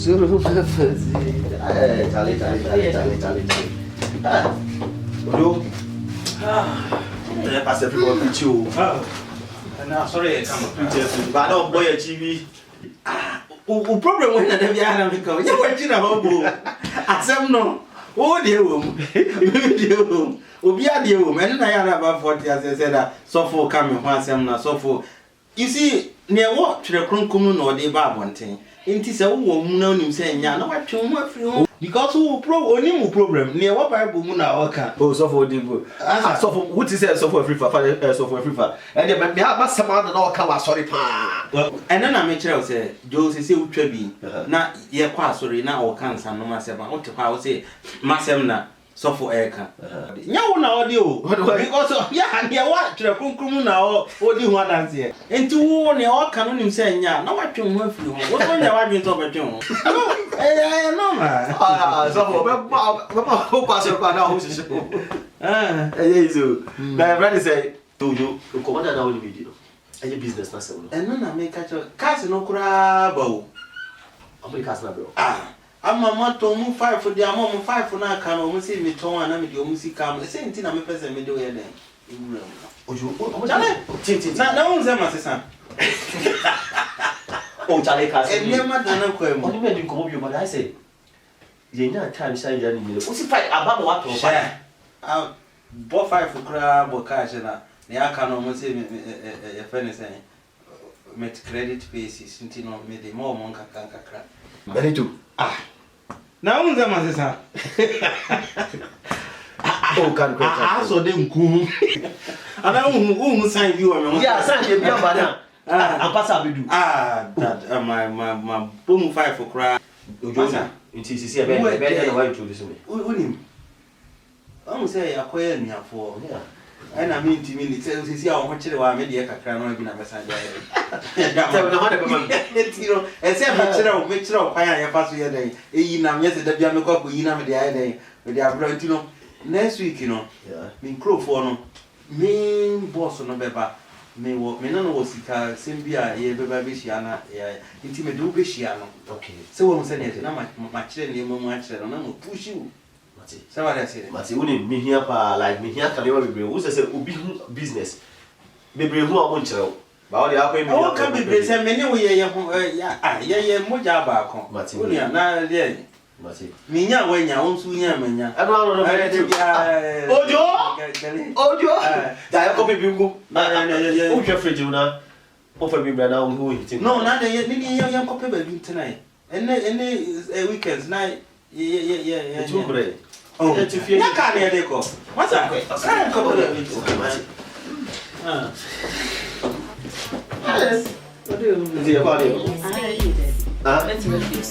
Pass everyone with you. Sorry, but I don't boy a TV. Problem when I have become. You were in a hobo. I said no. Oh, dear room. Dear room. Ubia dear room. And I had about 40 as I said, so for coming once I'm not so for. You see, near what to the Cruncumun or the Barbonting. It is a woman known saying, yeah, no, what too much because who problem near what Bible Muna or can. Oh, so for the book. So for what is it so for free for software free for. And then maybe I must some other no come sorry pa. And then I make sure say, Josie say, Trebi. Now, ye quite sorry now or cancer no matter what to how say, Massemna. So for air no audio because yeah what to the conclusion now what do you want to say and to one your canon saying yeah no what you want you what on your argument over you no man so pass your now so my brother say to you come on now video any business na say and no na make catch no kura ba I'm cast na bro I'm a mato mu 5 for the amount 5 for now can almost see me ton and I'm the music cam the same thing I'm a person me do here then no one's my sister oh Charlie cast and never done a only made you come up your but I say you know time shine you what's fight about what to share out bought 5 for crab or cash and I can almost say a friend saying met credit basis until no me the more monk can crack very too now on them as a oh, can I saw them cool. And I won't sign you. Yeah, sign you, Banana. I'll pass up with you. That my boom 5 for cry. It is a better way to listen. Him. I will say, I quail me for. And I mean to me, it tells you how much I made the crown in a message. Make sure I pass your day. Yes, the Jamaica, you know, the idea with the Abrantino. Next week, you know, mean crow for no main boss on a beba. May walk, may not know what's the same beer, ye baby Shiana, intimate do Bishiano. Okay. So I'm saying it, my children, much, and I'm going to push you. So what I said, Matty wouldn't be here like me here can never be who says business. Maybe who I want to. But I can't be busy. Many way, yeah, Mojaba, Matty, now, yeah. Minya, when you own Sunya, I don't know. Oh, Joe, I copy Bingo. Oh, Jeffrey Juna. Offer me now who is it? No, not a young copy tonight. And any weekends night. Yeah. Too great. Oh, I can't hear the call. What's that? I couple of weeks. Yes. What do you see about it? Let's repeat.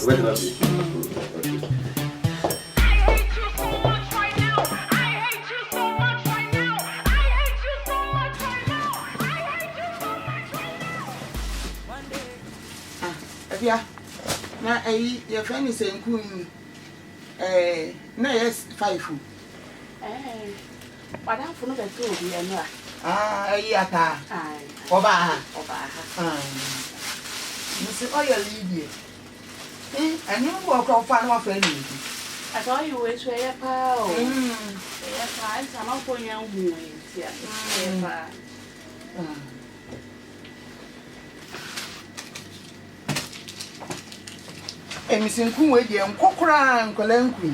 Yeah. Now, your friend is saying, no, yes, 5. But I'm from the 2 years. Yeah, Oba. Mr. Oil Lydia. And you walk off on my friend. I saw you wish we are power. I'm not for young boys. Yeah. And Miss Nkuwe and Kokra and Kolenku.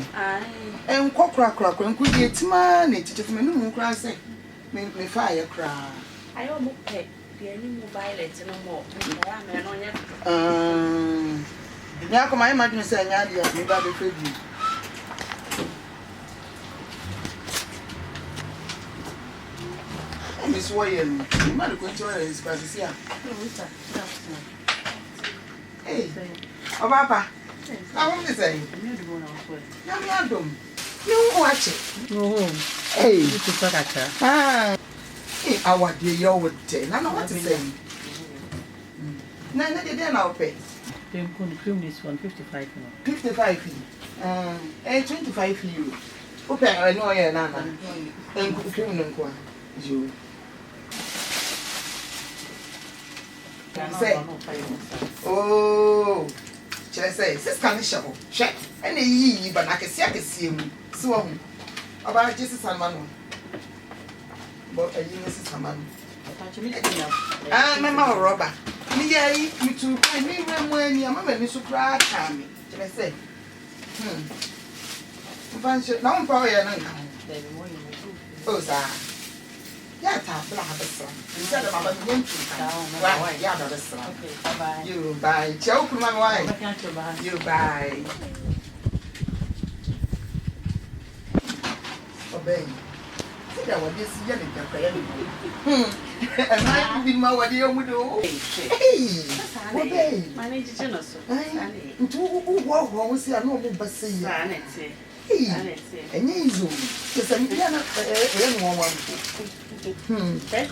And Kokra and could get man, it just me no cry say. Me fire cry. I almost pay the any violet no more. I am on yet. Now come I imagine saying, yeah, me baby feed you. Miss Wayne, you might go to his classes here. Hey, oh, Papa. I want to say, you watch it. Hey, you prefer that. Our dear, you would say, I know what to say. No, then I'll pay. Then could this one 55. 55. 25 you. Okay, I know you're Nana. And criminal you. Say, oh, I say, sister show. Check. And ye, but I can see him. So, about Jesus and Manu. But a Mrs. Haman. My mama robber. Me, you two, I mean, when your mamma is so proud, Tammy. Can I say? Now I'm probably oh, sir. Yeah, black son. Instead of my empty. Yeah, that's son. Okay, bye. You buy. Choke my wife. You buy. Obey. That was this yelling. And I did my what you would do. Hey, obey. Manage generous. Two walk see a normal bassy. And you, just a piano, that is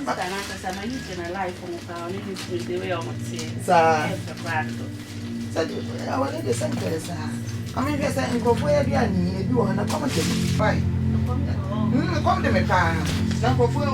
an answer. I'm using a life from our industry the way I want to see. I will let the sentence. I mean, yes, I go where you are near you on a comment. Fine. Come to me, pa. Now go for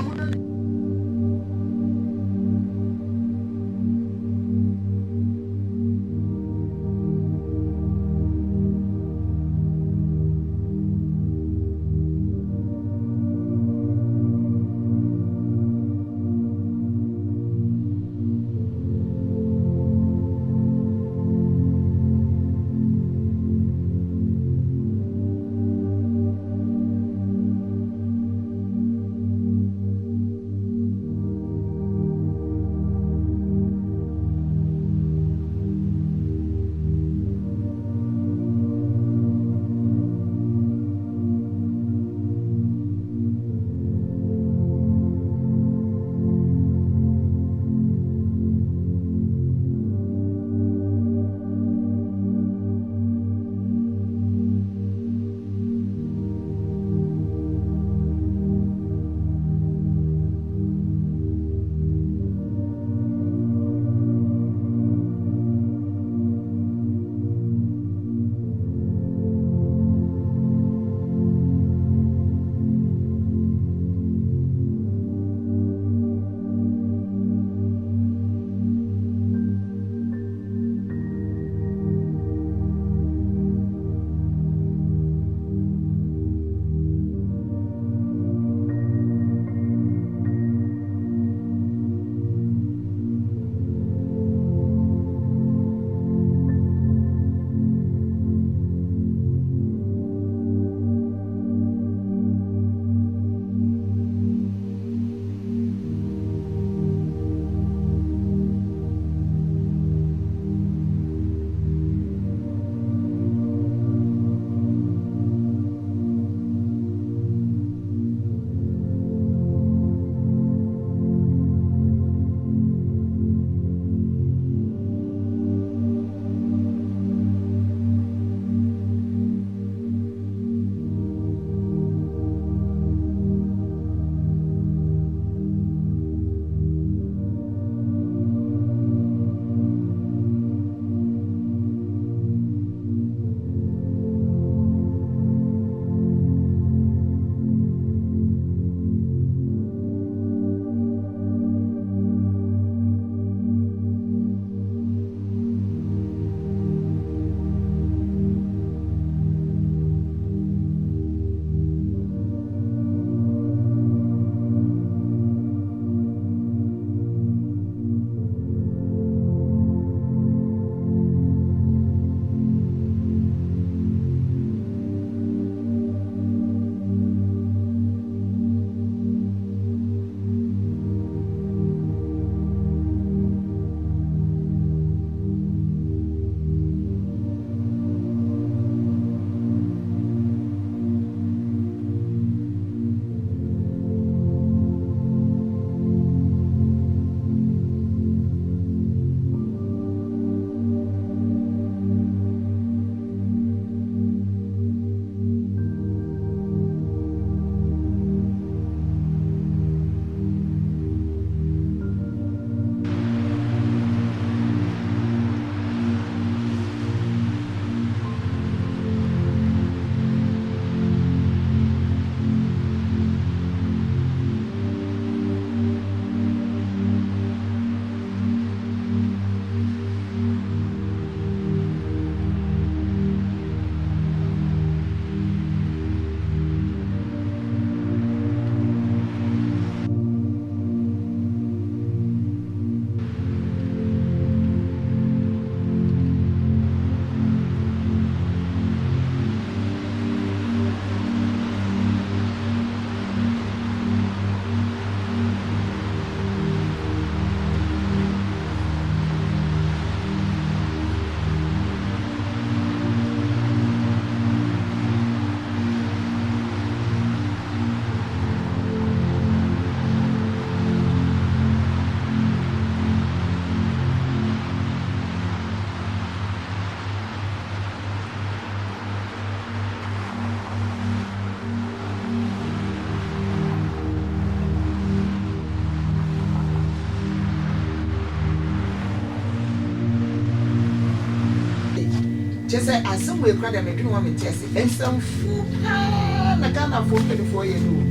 Just say as some way cry me do want me test and some fool na Ghana for 24 years old.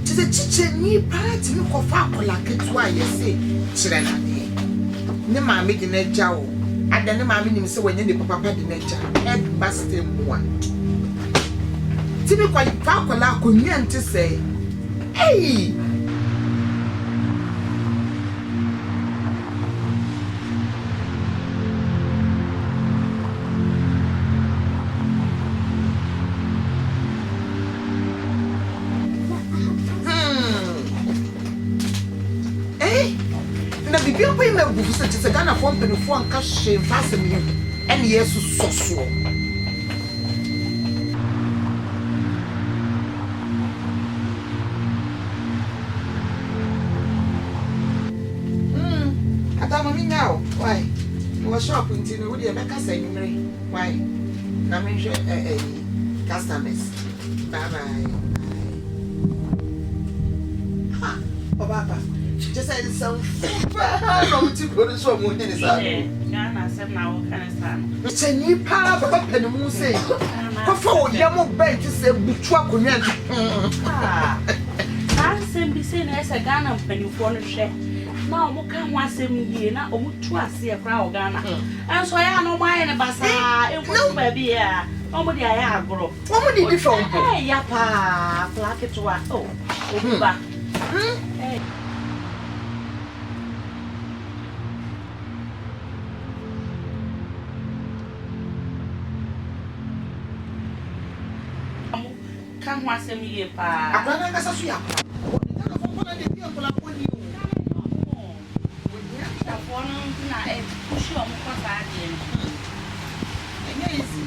Just a chiche ni part me ko fa akola ketua ye say kire na de. Ne ma me di na gya o. Ada ne ma me nim se wanye ne papa di na gya. Head master mo. Ti me kwa fa akola akonwa nti say. Hey! Bufu se tse Ghana for mpenufo anka hye mfase me ene yesu soso ata mami nyao why no shop nti no we dey make us anymere why na me hwe customers bye bye ha baba just said some no to go to so much in side. Ghana said now kind of stand. It's a new power papa pen say. Ko for yamo bench say butu akonya. That same be saying as a Ghana penifo no hwe. Na omo ka ho asem yie na omo tu ase e kra o Ghana. Enso ya no mai ne basa enko ba bia. Omo dia ya agoro. Omo di different. Eh ya pa flake to a. Oh, obuba. Eh. Kan ho asem yie pa. Akwana ngasa so ya. Kana fo na de bi ampola ko ni o. Ta fo no na e pushi o mo ko sa de. Enye easy.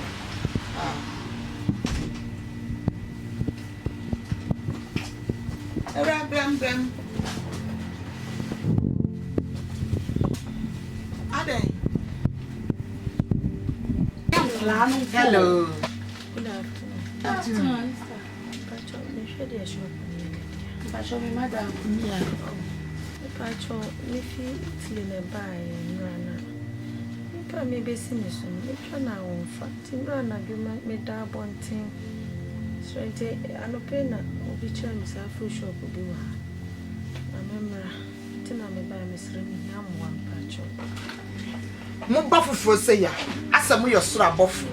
Era bem. Ade. Hello. Good afternoon. Pacho mi madam. Yeah. Pacho, if you feel a buy and run, you can maybe see me soon. If you're now on fact, you run argument me that one thing. Straight, I'm a penna, will be trying to have full shop will be one. Remember, Tina me buy Miss Remy, I'm one Pacho. Mo bafufu say ya, asam yo sura bofu.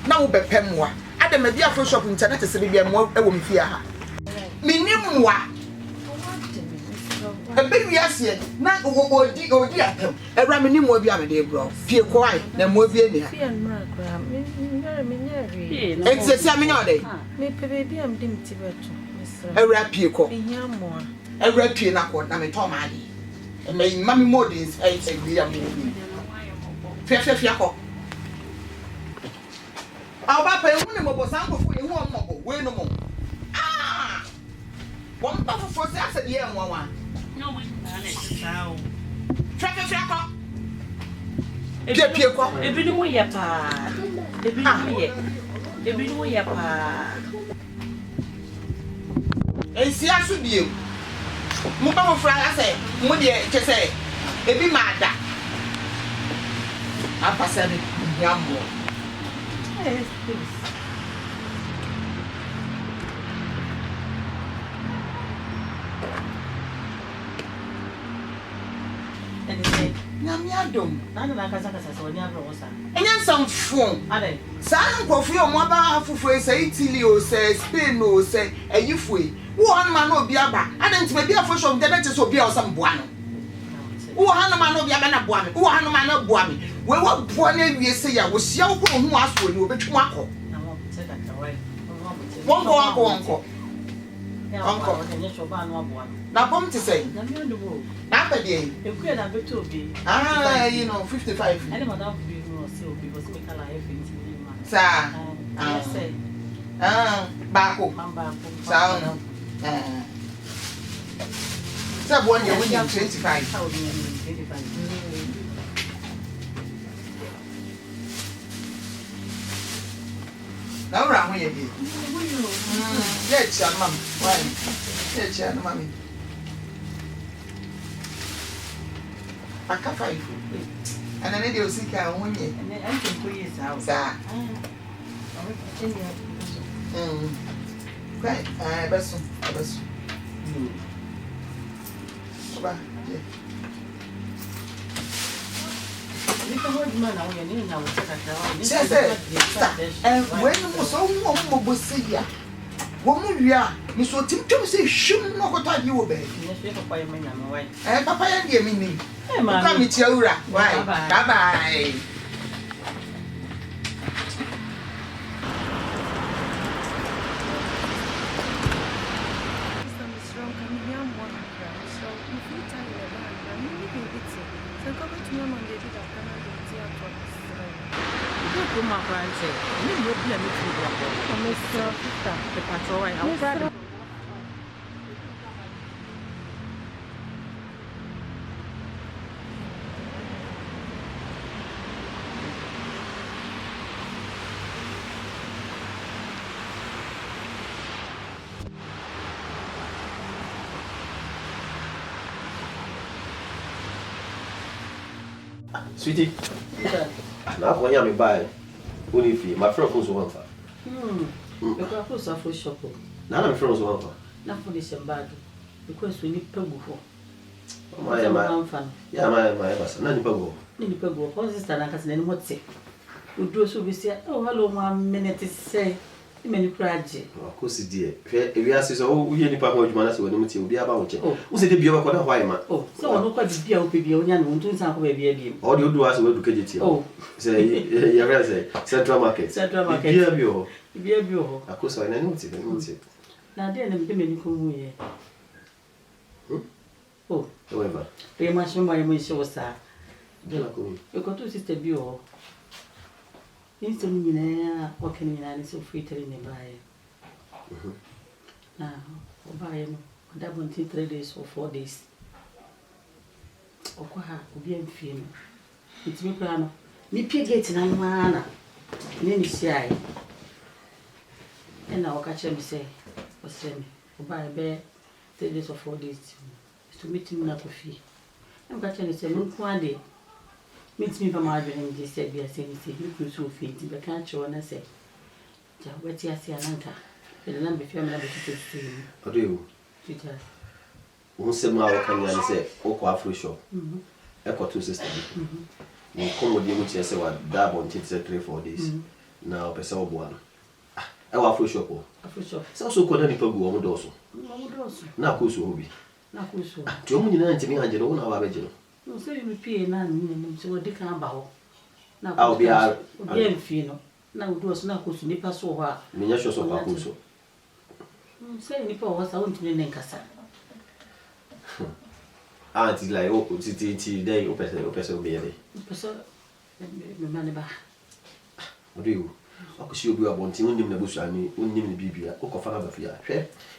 Na wo bepem wa. Ade me bia full shop internet se bia mo e wo mfia ha. Minim wa. Ebe wi ase na odi atem. Ewra minim wa bia me de bro. Pie ko ai na mo bia ni ha. Pie nra kra. Me nyare. Exercise am nya ode. Me pe baby am dim ti beto. Ewra pie ko. Ehia mo. Ewra pie na ko na me to ma ade. E me mami modins e se bi am ni. Fe ko. Aba pa ehu ne mo bo san ko fu ehu o mo bo we no mo. One buffer for that at the end, one. No, we can't. Track. If you know your pa, if you know your pa, and see, I should be. Mupamo Fry, I say, Moody, to say, it be mad. I pass it, Yambo. Yes, please. Nyamiadom. Nana na kasa so nya bro sa. Enya samfon. Ade. Saa nkofu o mo ba afufu say Italy o say Spain o say ayifue. Wo han ma no obi aba. Ade ntime bia fo shop de na te so bia o sam boa no. Wo han ma no obi aba na boa me. Wo han ma na boa me. We wo boa na wie say ya wo hia wo ko hu aso ni obetwu akọ. Na mo te ka kawai. Wonko. Ya onko. Nya so ba no aboa. Na bom te say. Na mi odubo. Na pa de. Ekuya na beto obi. You know 55. Ade madam bi no say obi was make ala everything ni ma. Sa. Yes say. Baako. Mamba ko. Sa no. Sa bo nya win 25. How do you 25? Na ora ho ye bi. Yeah, cha mam. Why? Yeah, cha na mami. Aka 5. And I need to see how one year. And I can put his house. Right, I best. And when was almost say, yeah, woman, we are, Miss Otim to say, shouldn't know what I you obey. And Papa, and dear meaning. Come with your right. Bye bye. Sweetie, now when you buy only fee, my friend was one for. The crackers are for shop. Now my friend was one for. Not for this bag because we need Pegu for. My fun. Yeah, my boss, none go. Need Pegu, all this time I can then what say. We do so we say, oh, hello, 1 minute to say. Many project. Of course, dear. If you ask us, oh, we any part of Manasa when you be about it. Who's it be over for why, man? Oh, so I don't quite be able to be only and doing some baby. All you do as well to get it. Oh, say, you're say, Central Market. Central Market. Be a bureau. Of course, I know it. Now, then, I'm going to come here. Oh, however, they must know my show, sir. You got to sister bureau. Instantly, walking in and so free telling me by. Now, buy him, that won't take 3 days or 4 days. Okoha, be in film. It's me, Grano. Me pig and mana. Then shy. And I'll catch him say, what's me? Buy a bear 3 days or 4 days to meet him not a fee. I'm catching the same one day. Meets me from my dream, they said, we are saying, you could so fit, but can't show and I say, what you see, Ananta, the number of family to see. What do you? Who said, my can you say, Oko Afro shop? Echo 2 sisters. You come with you, which I say, what dab on 3-4 days. Now, Pessoa one. I Afro shop. Afro shop. So, could any people go on also? Now, Kusu Hobby. Now, Kusu. Joe, you know, to me, I don't know how I do. No, so you pay none, so they can't bow. Now I'll be out. Bien fino. Now do us not go to Nipa so hard. Miniature so Pacuso. Say Nipa was I want to name Cassa. Auntie like oh, city day, open baby. Manaba. What do you? I could see you are wanting him in the bush. I mean, only Bibia, Okofana of fear.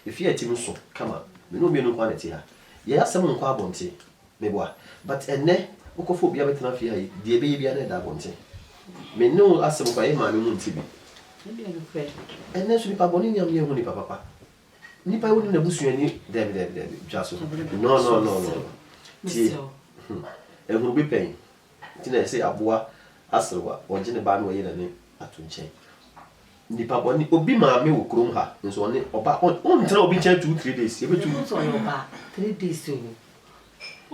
If you are Tim so, come on. We know no quantity here. Yes, someone quabonty. But and ne, Okophobia better fear, dear baby, and that won't say. May no ask some by my moon TV. And then should be Pabonium, your money, papa. Nipa wouldn't have bush any, David, just no. And will be paying. Didn't I say Abua, Asawa, or Jenny Banway and Atunche? Nipa Bonnie, Obi Mammy will groom her, and so on it, or back on 2-3 days. Every 3 days soon.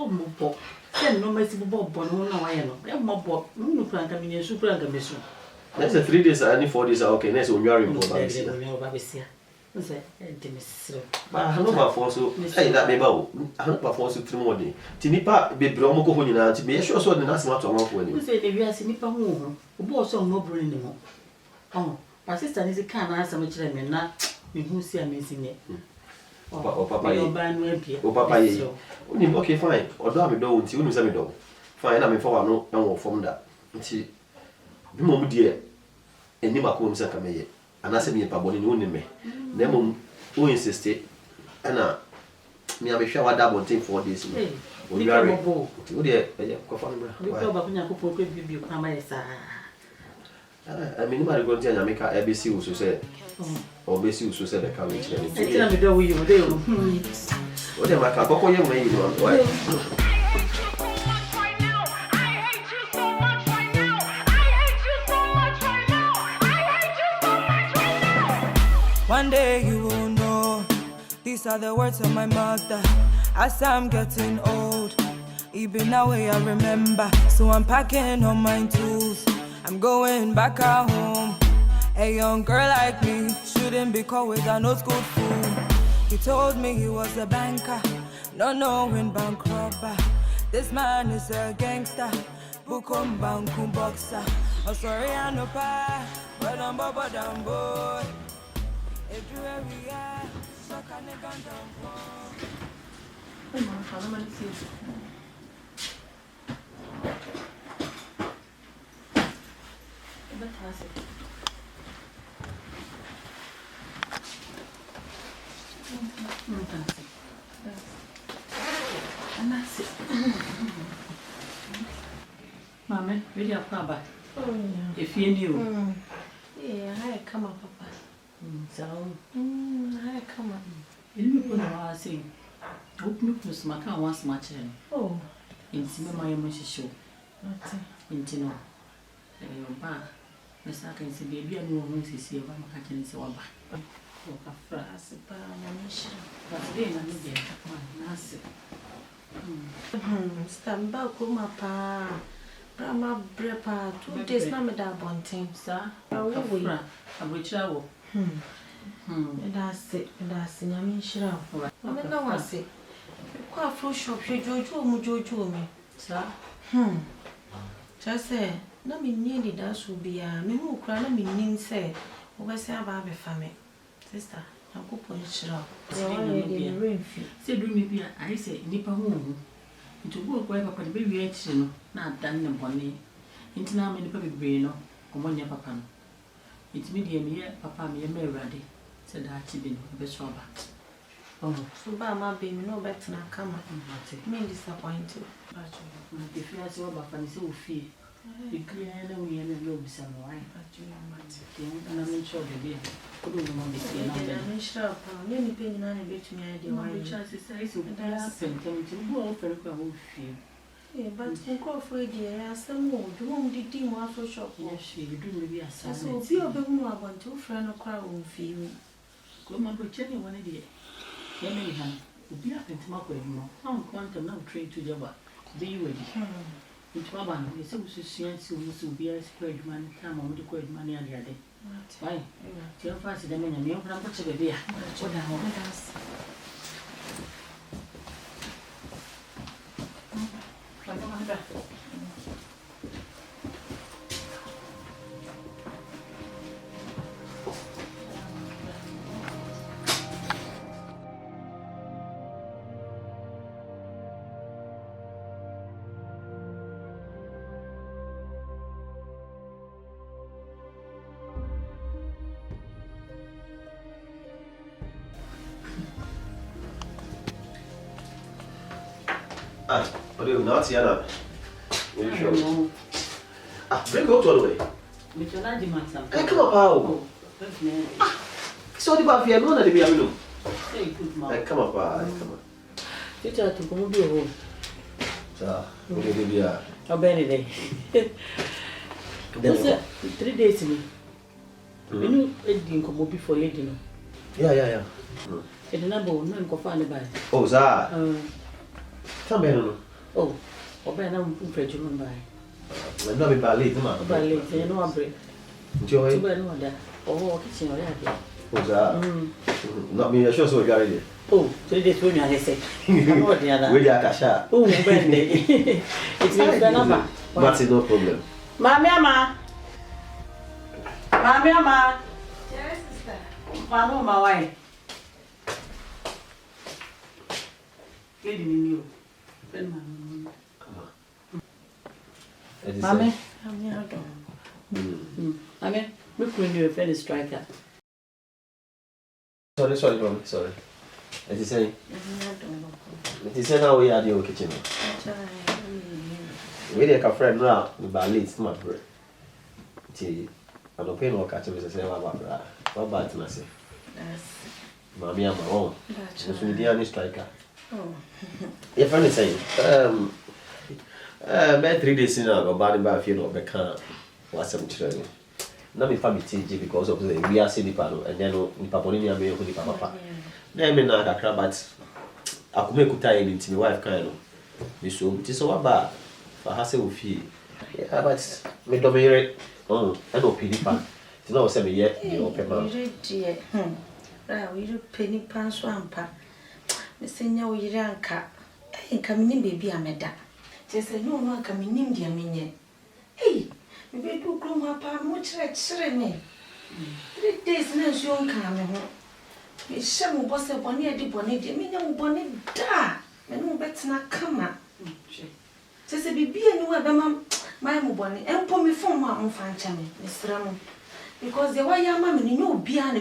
Oh, Mopo. Then no mercy Bob Bono, no, I know. I'm Mobo, no prank, I mean, super and commission. That's 3 days, only 4 days. Okay, next when you are in Babisia. Was it? But I don't know for so say that maybe I don't perform so 3 more days. Tinipa be Bromoco Honina to be sure so the last matter of when you say we are Sinipa home, who bought some more brain anymore. Oh, my sister is a can answer much them not who see amazing it. Oh, Papa, okay, fine. Or don't don't you know me fine, I mean for no from that. See, the moment dear, and Nima comes a cameo, and I said me a paboni no name. Nemo who insisted, and me I be sure I double thing 4 days. We are oh dear, I mean, my going to make a ABC who said, or BC who said the college. Tell me, do you do? What am I? How you made one? One day you will know. These are the words of my mother. As I'm getting old, even now I remember. So I'm packing all my tools. I'm going back at home. A young girl like me shouldn't be caught with an old school fool. He told me he was a banker, not knowing bank robber. This man is a gangster, bukum bankum boxer. Oh sorry I no pa, but I'm boy. If you ever are, so can I go down for? Mama, really a papa. Oh, yeah. If you knew. Yeah, I come up, Papa. So, I come up. you put a saying, open up to smack once much. Oh, In my emotion show. nothing. Into no. Miss I can see baby and woman to see about my catching so about. That's a mission. But then I need to Nancy. Stand back, Pa. Brahma Brepa, 2 days, no matter bonting, sir. Oh, we are. I will travel. That's it, that's in a mission. I mean, no one say. Quite full shop, you Jojo me, Sir? Just say, no, me nearly that will be a me who cry, no meaning say, over say about the family. Sister, I'll go for it. They are already rain feet. Say, do me, I say, nipper home. To work where Papa baby action, not done them bonny. Into now many baby brain, or one year papa. It's medium here, Papa, me a mere ready, said Archie, best robber. Oh, So, by my baby, no better than I come up. Me disappointed. if you ask about fancy fear, you clear we and a lobe some wine. And I'm sure the beer. Couldn't remember the I'm sure, many penny on a bit me idea why which I say so that's them to go for a whole fear. yeah, but in Crawford, dear, some more. Do won't the team after shop? Yes, she do maybe a So, son. be a bit more about 2 friends or crowd won't feel. Come on, but Jenny, one idea. Yummy hand, be up into my way more. I'm quantum now trade to Java. Be ready. It's my one, it's so science will be a squared man, come on the quaid money and the other. Why? Tell fast the men and young from what's a baby. What the hell? Ah, what do you not see? Anna? You sure? Ah, bring out all the way. Hey, come up, how? So the bath here, no, that be a minute. Hey, come up, come on. You try to come to home. So, what do you be a? How bad is it? 3 days in me. You know, it didn't come up before lady. Yeah. It's a number of non confined by. Oh, sir. Come here, Oh, or by now, prejudice by. When not be ballet, come on. Ballet, you know, I'm brave. Enjoy. Too bad, no wonder. Oh, kitchen or that. Oh, sir. Not me, I sure so carry. Oh, 3 days when I say, I'm not the other. Where you are, Kasha? Oh, Bendy. It's the number. But it's no problem. Mamma. Yes, sister. Mano, my wife. Get in you. Mamma. I'm near door. I mean, look when you're a fellow striker. Sorry, mom. Sorry. As you say, I'm near door. it is now we are the kitchen. We take a friend now, the ballet, it's my bread. I don't pay no catch me say about that. What bad to say? Yes. Mommy, I'm my own. That's We the striker. Oh. Your friend is saying, about 3 days in, I go bad about you know, become what's some training. na me family change because of the we are seeing nipa no and then nipa boni ni ame nipa papa na me na kakra but akome kuta ye ntimi wife kan no me so ti so waba fa ha se wo fie yeah but me do me yere and opini pa ti na o se me ye the open man ra we do penny pan so ampa me senya wo yire anka nka me nim bebi ameda je se no no anka me nim dia menye me be do kro ma pa mo chere me 3 days na so nka me ho me hye mo boss e bone e di bone di me nya mo bone da me no betina kama je se bibi enu e be ma mo bone empo me fon mo amfa ncha me sra mo because the way ya ma me ni obi a ne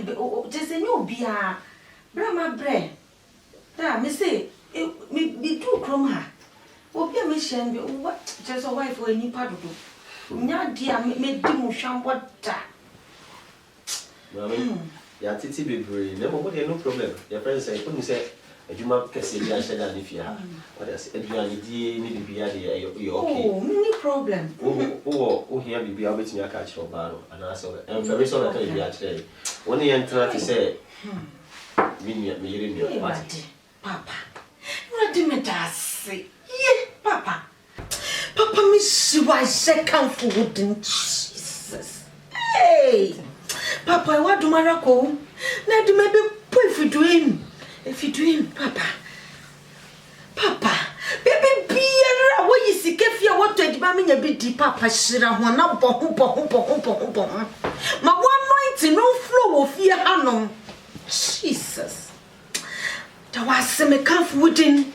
je se ni obi a bra ma bre da me say me do krom ha obi a me hye be what je so wife we ni padodo nya dia me di mo hwambo da mami ya titi bebre na mo dey no problem your friend say ko ni say adwuma kese bi a sheda ni fia what is adwuma ni die ni bibia dey you okay no problem o here bibia obetimi aka chi oba no ana so em very so na ka bibia chire woni yen try to say me yire mi papa what do me say papa me see why second food in Jesus hey papa I want to marako na do me be put if you doing papa baby biara wo yisike fia what to ediba me nya bi di papa shira ho na bo ma one anointing no flow wo fia hanom Jesus da was me kan foodin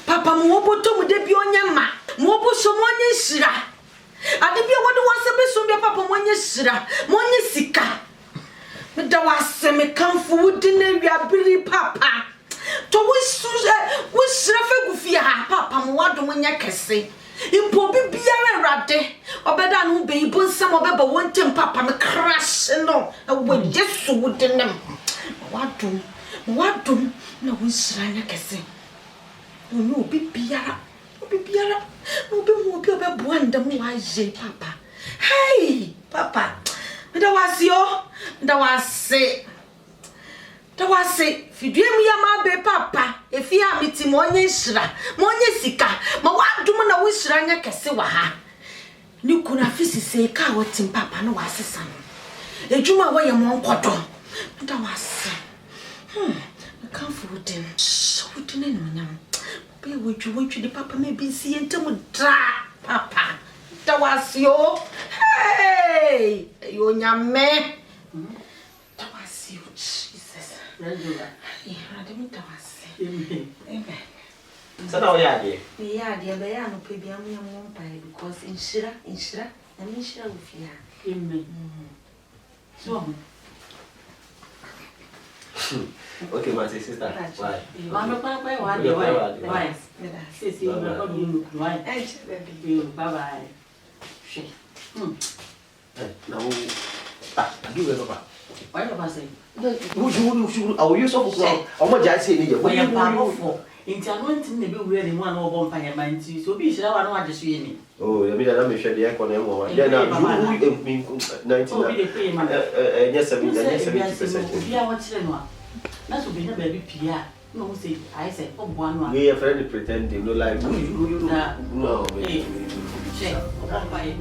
papa mo oboto mu de bi onya ma mo oboso mo nya shira ade bi wo de wase be so bi papa mo nya shira mo nya sika me da wase me kan foodin na wi abiri papa to we shira fe gufia papa mo wado mo nya kese impo bi biara rade obeda no be ibo nsam obeba wontem papa me crash no we Yesu wudinem wado na we shira nya kese no bi biara no be mo bi obebo andam wa je papa hey papa me da wase fiduemu ya ma be papa efi a miti mo onye shira mo onye sika ma wadum na wo shira nya kese wa ha ni kuna fisise ka wotim papa no wasesa no ejuma wo ye mo nkodo da wase kan fudin no nyam be wodwu di papa me bi si entam dra papa da wase yo hey yo nyame da wase yo Jesus Regular. I didn't tell us. Amen. So now yeah dey be ya no pe bia mo pai because inshira na me inshira with ya. Amen. So okay my sister why mama papa why see my God you look why bye bye she now do we papa why you pass it I will use of how much I say when you powerful into anointing the be really one over by mind so be sure I want to see me oh you mean that me share the aircon more then now you mean 19 yes 70% yeah what you know that's what be na baby pia no say I say oh one we are friend pretending no like you no check come by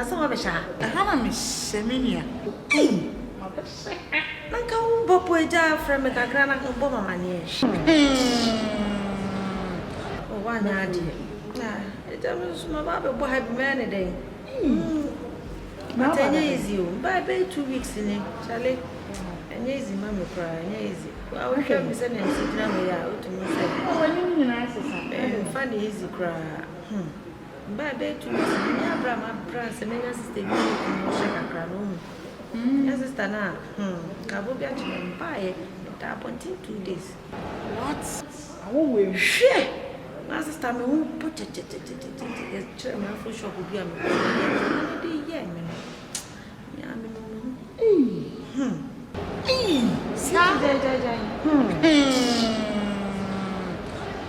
na so be sha Hana me shemenia. Nanka wo bopo eja frame kakra na ko mama ne. O wa nya ade. Eja me so ma ba be bo ha bi me ne den. Matenye easy o. Ba be 2 weeks ni. Chale. Enye easy ma me cry, enye easy. Wa wo hwe me se na nsi dina me ya o to me se. Oh, when you na sesa. Funny easy cry. Ba be 2 weeks ni Abraham se me nya sister bi ko she kakra no mu. Yes, sister na. Kabo bi ati me ba ye. Ta appointing 2 days. What? I won't wait. Shit. My sister me who put it. Yes, try me for shop bi am. Yeah, me. Yeah, me no.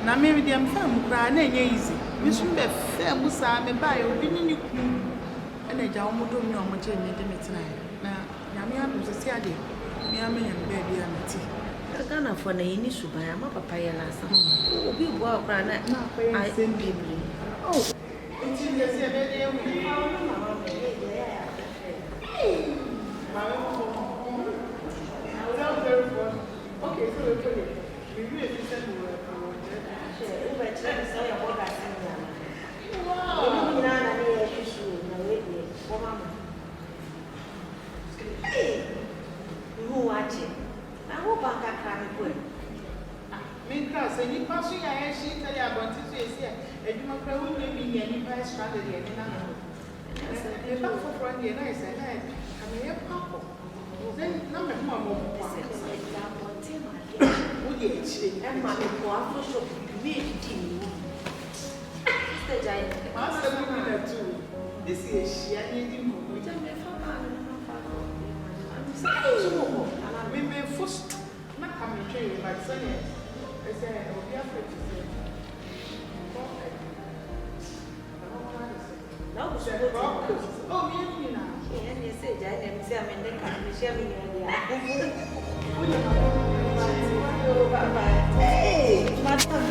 Na me with them fam cry na enye easy. Me so be fam sa me ba ye obi ni ku. Na ja wo do mi o mo che me de metina. Na nyame adu se ade. Me amenya me ba bia meti. Ghana for na yini subaya ma papa ye lasa. Obi bo akra na I send people. Oh. Until you say be dey okay, so we put it. We really send the word. Who watch it? I hope I can cry good. Me class, and you pass your hair, she tell you about it. And you might probably be any price strategy and another. The back for front, and I said, I'm here, Papa. Then, no, my mom won't pass. Oh, yes, and my poor shop, me, Master, we too. This is she, I need him. We may first not come and train, but Sonny, I said, I will be afraid to say. No, oh, me, now. And you say, I am saying, they can't share me. Hey, madam.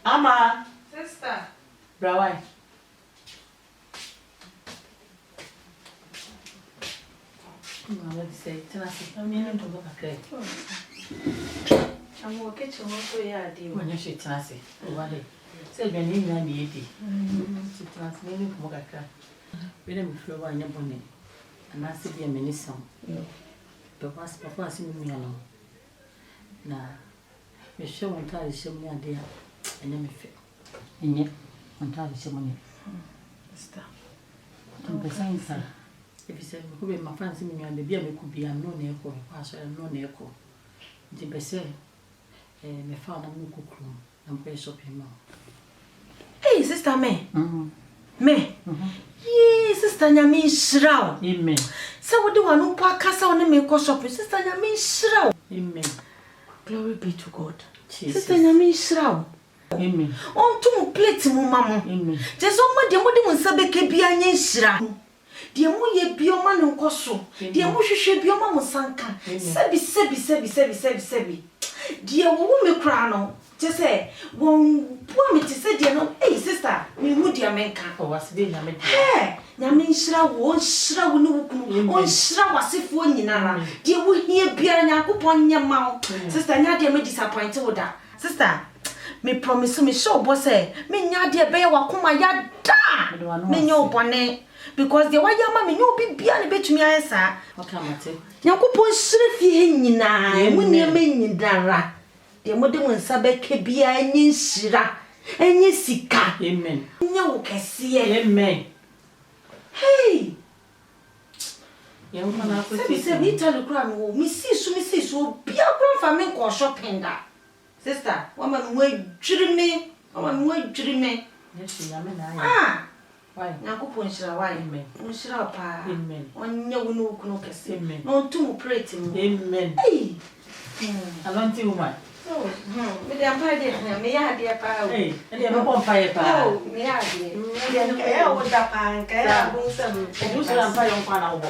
Ama. Sister. Brawai. Mama say, tell us, I'm going to go back. I'm working to also ya di. When you should tell us, what day? Say, when you are the 80. To translate from Mogaka. We don't feel one your bonnet. And I see a mini song. But once before seeing me alone. Now, we show one time, show me a dear. And then fit. And yet, one time, show money. Sister. Don't be saying, sir. If you said, who my fancy me and the beer could be unknown echo, pass and no echo. The best say, my father moved cook room and pay shopping mouth. Hey, sister, me. Me. Yee, sister, Yami shroud. Amen. So, what do I know? Podcast on me, shopping. Sister, Yami shroud. Amen. Glory be to God. Jesus. Sister, Yami shroud. Amen. On two plates, mamma. Amen. Just so much, the mother will say, be a shroud. The moye bioma no koso. The mo hwehwe bioma mo sanka. Sebi. The wo me kra no. Je say won po me ti say de no. Hey sister, me hu dia menka. Oh, what's the name? Hey, nyame nhira wo nhira wo ne wukunu. O nhira wasefo nyinara. De wo hie bia nyakopon nyama wo. Sister nya de me disappoint wo da. Sister, me promise me show boss say me nya de be ya wakoma ya da. Me nya obone. because the way yama me no be bia ne betumi ayesa Okamate. Yakopon sire fie nyina mu ne nyindara de modem nsa beke bia enyi nshira enyi sika Amen. nya wo kese Amen. hey Young man, I say me tell the crowd wo me see so bia kro fa me ko shopping da sister woman we dwiri me Yes, I mean, ah why? Yakopon shira why Amen. Nshira pa Amen. Onya wo no kuno kese Amen. no ntum pray mu Amen. hey Anointing woman. oh me dey am pray me ya dey pa Hey, and you have a fire. oh me ya dey me ya wo da pa nka ya bo nsam You should have fire on Pana.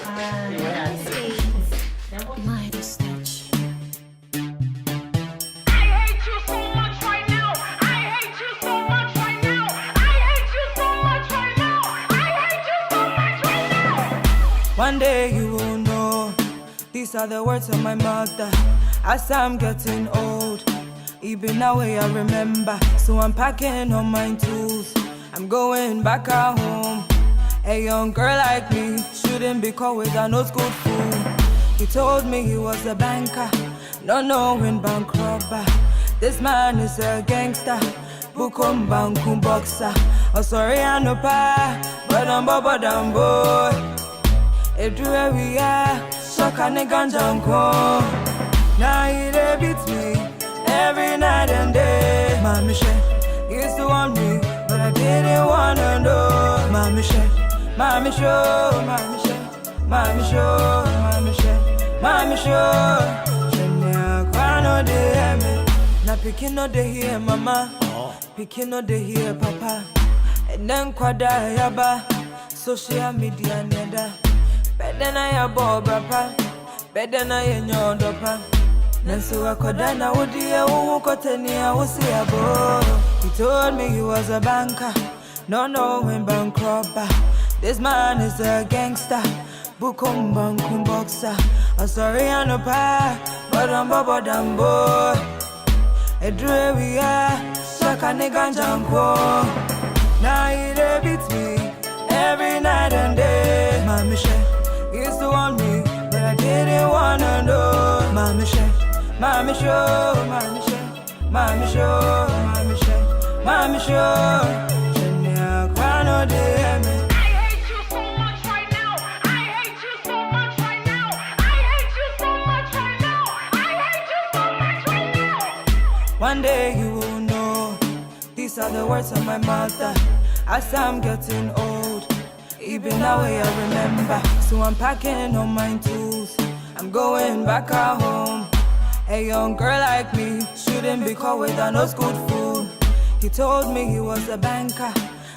Midas touch. One day you will know. These are the words of my mother. As I'm getting old, even now I remember. So I'm packing all my tools. I'm going back at home. A young girl like me shouldn't be caught with an old school fool. He told me he was a banker, not knowing bank robber. This man is a gangster, bukum bankum boxer. Oh sorry I no pa, but I'm boy. Everywhere, shakane ganjanko. Now he dey beat me every night and day. Mommy she used to want me, but I didn't wanna know. Mommy show, mommy show, mommy show. Shenya kwano dey me, na pikin no dey hear mama, pikin no dey hear papa. And then kwada yaba, social media neda. Better na ya boba pa, better na ya nyodo pa. Nansu akoda na udi ya ukoteni ya usi ya bo. He told me he was a banker, no knowing bank robber. This man is a gangster, bukum bankum boxer. I'm sorry I no pa, but I'm bobo dambo. Edre we are, shaka nigga janko. Now he dey beat me every night and day. Mommy she used to want me, but I didn't wanna know. Mommy show, mommy show, mommy show. Shenya kwano dey me. I hate you so much right now. I hate you so much right now. I hate you so much right now. I hate you so much right now. One day you will know. These are the words of my mother. As I'm getting old, even now I remember. So I'm packing all my tools. I'm going back at home. A young girl like me shouldn't be caught with an old school fool. He told me he was a banker,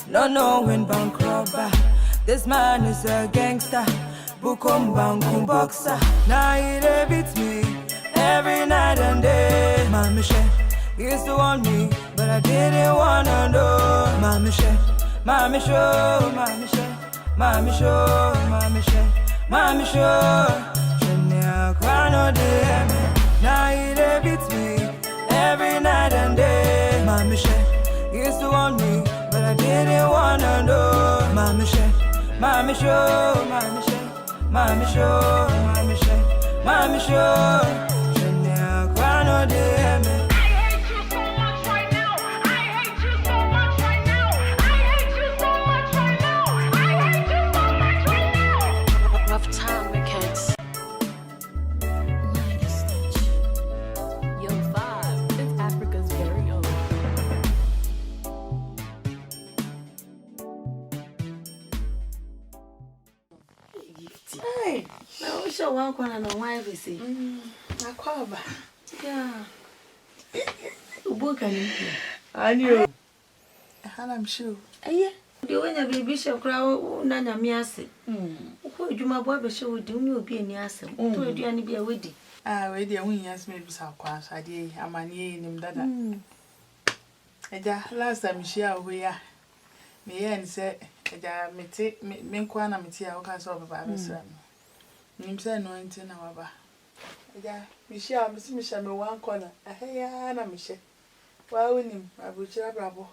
not knowing bank robber. This man is a gangster, bukum bankum boxer. Now he dey beat me every night and day. Mommy she used to want me, but I didn't wanna know. Mommy she, mommy show, mommy show. Shenya kwano dey me. Now he dey beat me every night and day. Mommy she used to want me, but I didn't wanna know. Mommy show, mommy show. Shenya kwano dey me. I hate you so much right now. I hate you so much right now. I hate you so much right now. I hate you so much right now. Rough time records. Midas touch. Yo, vibe. It's Africa's very own. hey na o show one corner no why we say Akwaba. yeah uboka ni Ani o. I'm sure. aye de wenya bibi she kra na nyame ase ko adwuma bo abehye wodi ni obi ani ase to aduane bia wedi We dey win yes me bisa kwa so ade amane nim dada. Eja last time share we ya. Me yen say eja meti me nkwa na meti a wo ka so baba abesra. Nim say no enti na waba. Eja me share me share me one corner. Ahya na me share. Wa wonim abuchira brabo.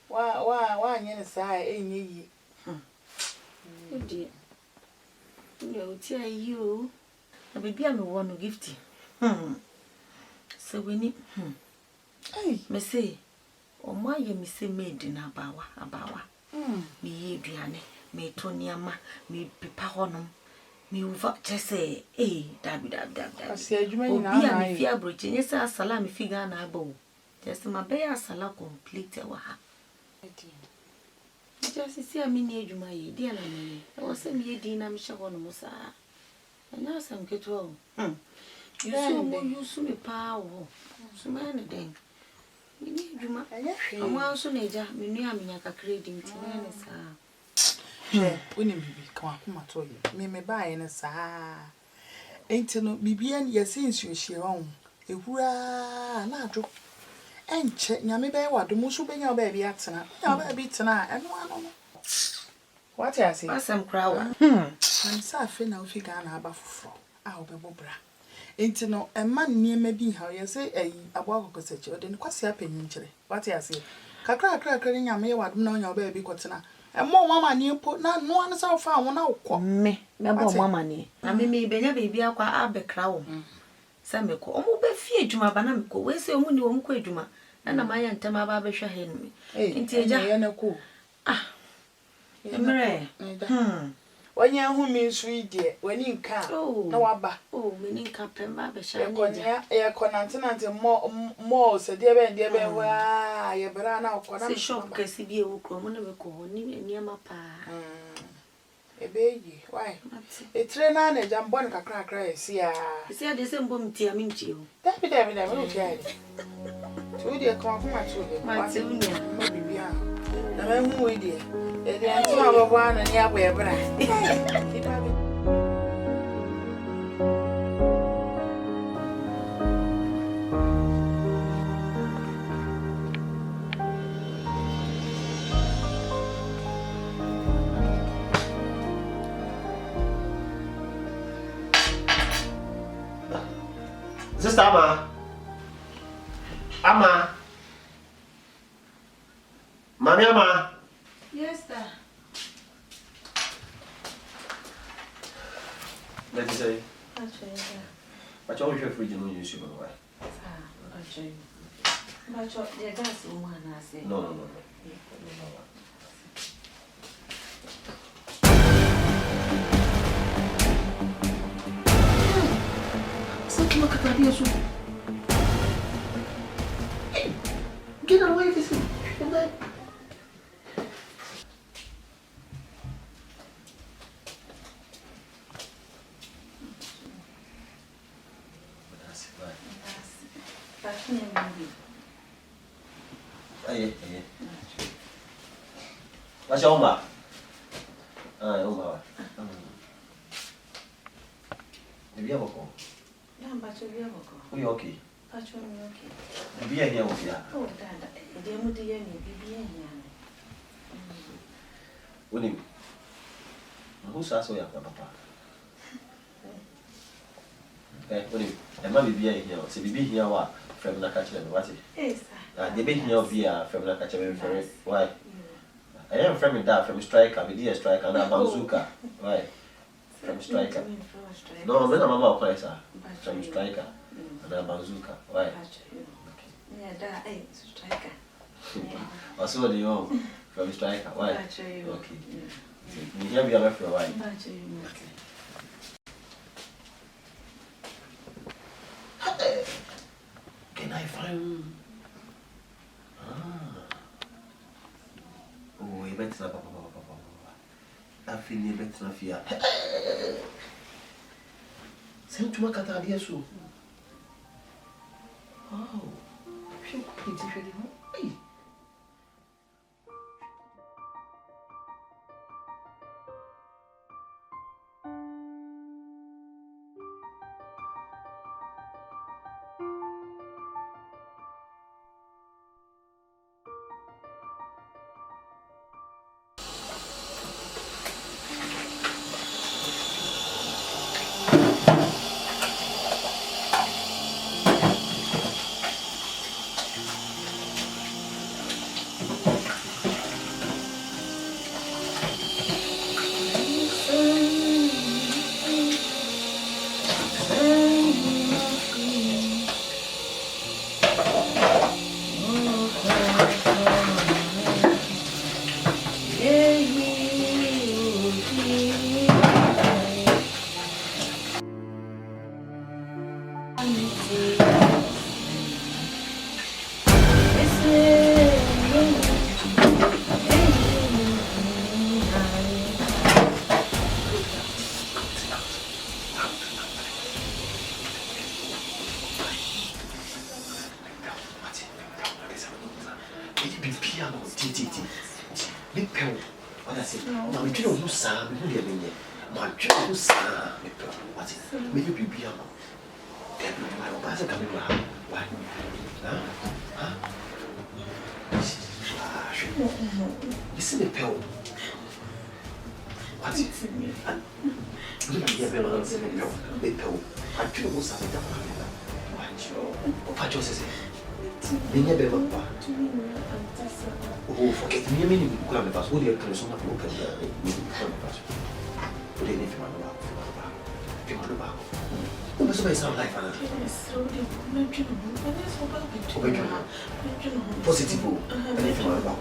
Why, any side, ain't ye? Oh dear. No, tell you. I be a one gift. So we need, Hey, me say, or my me say made in a bawa. Me ye Diane, me Tonyama, me Piparonum, me over just say, dab. I said, you may Oh, not be a be fear bridge, and yes, a salami figure and a bow. Just my bear sala complete a waha. Just see a mini my dear me. I was a mere dinner, Michelle on Mosa. And now some get well. You saw more use me power. So many things. We need you, my also nature, me near me like a creating to when you come at all. Me buy in a sa. Ain't no BBN, yes, since you share on. A hurrah, not joke. And check Yammy Bay, what the most be your baby at tonight. Your baby tonight, and one. What I say? some crowd. I'm sorry, now figure an above for. I'll be bobra. Ain't no a man near me be how you say a walk of such or then quite happening. What I say? Crackling your may what know your baby quatina. And more mamma near put not no one is so far one out. Me, mamma, I may be a baby, I'll be crowd. Some call almost be feared to my banamico, where say only one quadruma, and a my aunt Tamaba shall Henry. Ain't you cool? Ah, When you who means sweet dear, when you can't, no abba. Oh, meaning Captain Babba shall a conantinant more, said dear Ben, where you better now, say shop, because he be a woman near my pa. A baby, why? A train and a jump on a crack, see, I said the same bomb tea, I mean you. That be there, okay. 2 dear come from my children, my children, maybe beyond. The man who we dear, and the answer of one and the other. Sister Ama. Mommy Ama. Yes, sir. Let me say. But you always have fridge and use your way. But your gas woman, I say. No. Look at that, yes. Get away this thing. What's your Oma? Oma. If you have a call. We okay. Be here with you. Oh, Dad, they would be here. William, who's also your papa? William, and Mammy be here. So be here what? From the catcher and what? Yes, They be here via from the catcher and ferry. Why? I am from that from striker, be dear striker, and a bazooka. Why? From striker. No, I'm not a place, from striker. And a bazooka. Why? Yeah, that ain't striker. I saw the home from striker. Why? Okay. You hear me for a while. Can I find? Oh, you better not. I feel you better not fear. Send to my cat, dear so. Oh, she could be. Oh, forget me. I mean, you could have passed all the person of local. You could have passed. But then if you want to back, you must have some life. Positive. And if you want to back,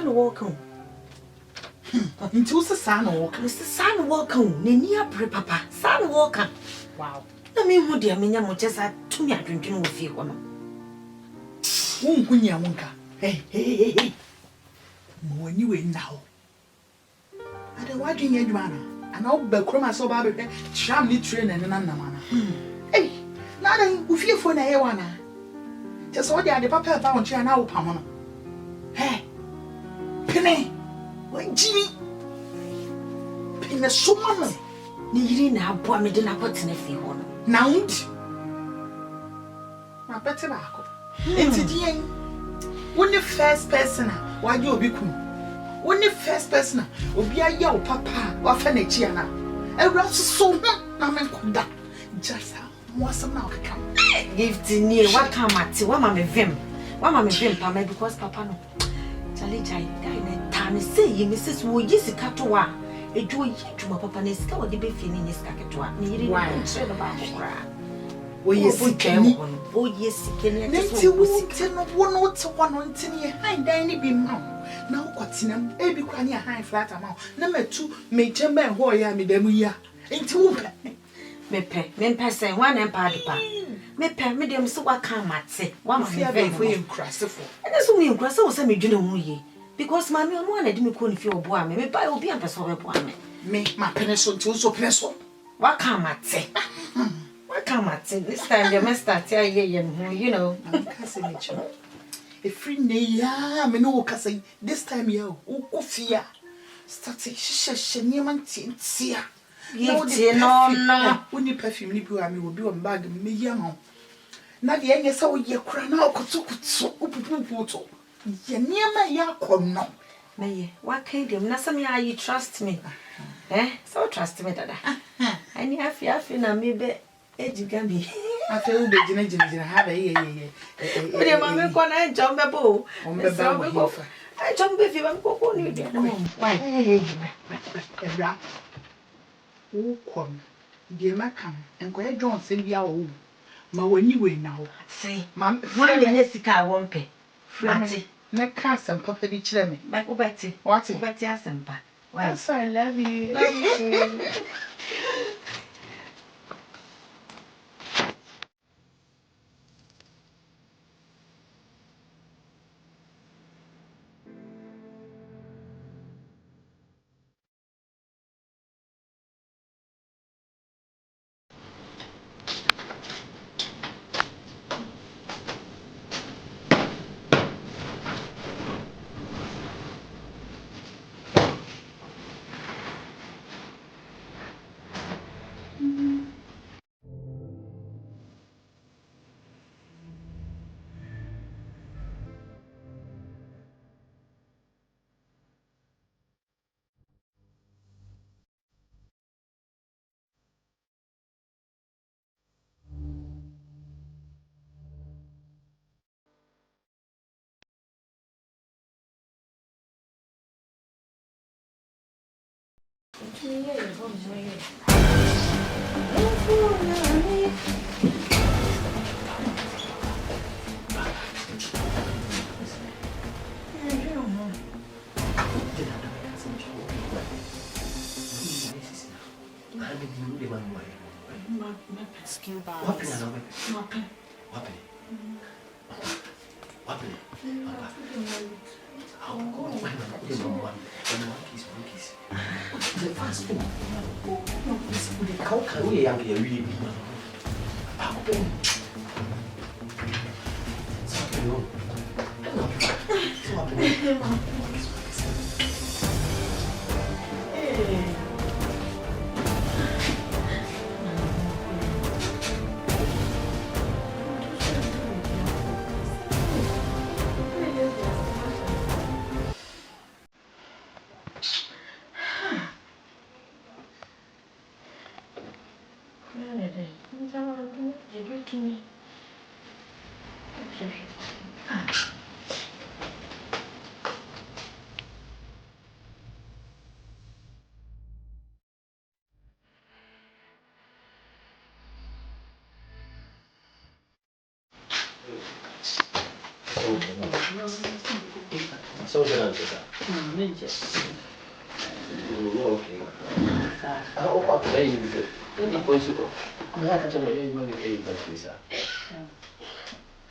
Welcome. Into the sun walk. Mr. Sun welcome. Nenia pre papa. Sun walker. Wow. I mean, what dear Minya Mochesa to me, I drinking with you. Wunkunya Wunka. Hey. When you in now. I don't want you in Edwana. And I'll be chroma so bad. Shammy train and another. Hey, nothing with you for an awana. Just all the papa found you now, Pamona. Hey. Penny, when Jimmy Penny so mama, you didn't have boy me dinner what's in a few one. Now, my better barco. It's a dear. When the first person, why you be cool? When the first person will be a young papa or Fenichiana, and Ross so mamma could that. Just how more some now come. Give to near what come at what mamma vim. What mamma vim, Pama, because papa no. Charlie Jai, Tani say, Mrs. Wu Yisicatoa, a joy to my papa Nesca or the Biffin in his cacatoa. Nearly one said about Hora. Oh, yes, oh, yes, can you one or two 1 on 10 year high, Danny be mount. Now what's in them, baby cranny a high flat amount. Number 2, Major Man Hoya, Midamuya. Ain't two Mepe, men pass one empire. Mepe, medium so what come at say, one of your very way crustful. And that's only in Crassa was a medium because my meal wanted me couldn't feel boy, maybe I will be a person of one. Make my pencil to so pencil. What come at say? What come at say? This time you must start telling you know, I'm casting each other. A free near me no casting this time you, oh, fear. Starting Sheman Tia. No, only perfume you will be on bag me young. Now the young so ye crown out so puto. Ye near my yakon no. May what kind of Nasami are you trust me? Eh? So trust me, Dada. And you have your fin and maybe Edgigami. I feel the Jinajin have a but your mamma can jump a bow on the bow. I jump if you want to go on you. Why? Oh, come, dear Macam, and Greg Johnson, yaw. Ma when you win now. See, Mam, one Jessica won't pay. Flatty, neck cast and puppy chimney. Michael Betty, what's it? Betty Asempa. Well, so I love you. So good answer. Okay. How about today? You good? Any points to go? I have to tell you, money paid by Lisa.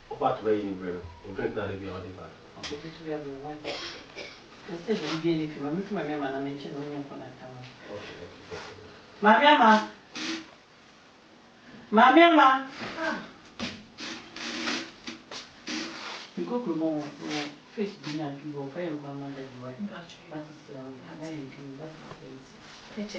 About today, you bring. You bring that if you're on the back. Mama. You go to more fish dinner to go for your mama that you want. But it's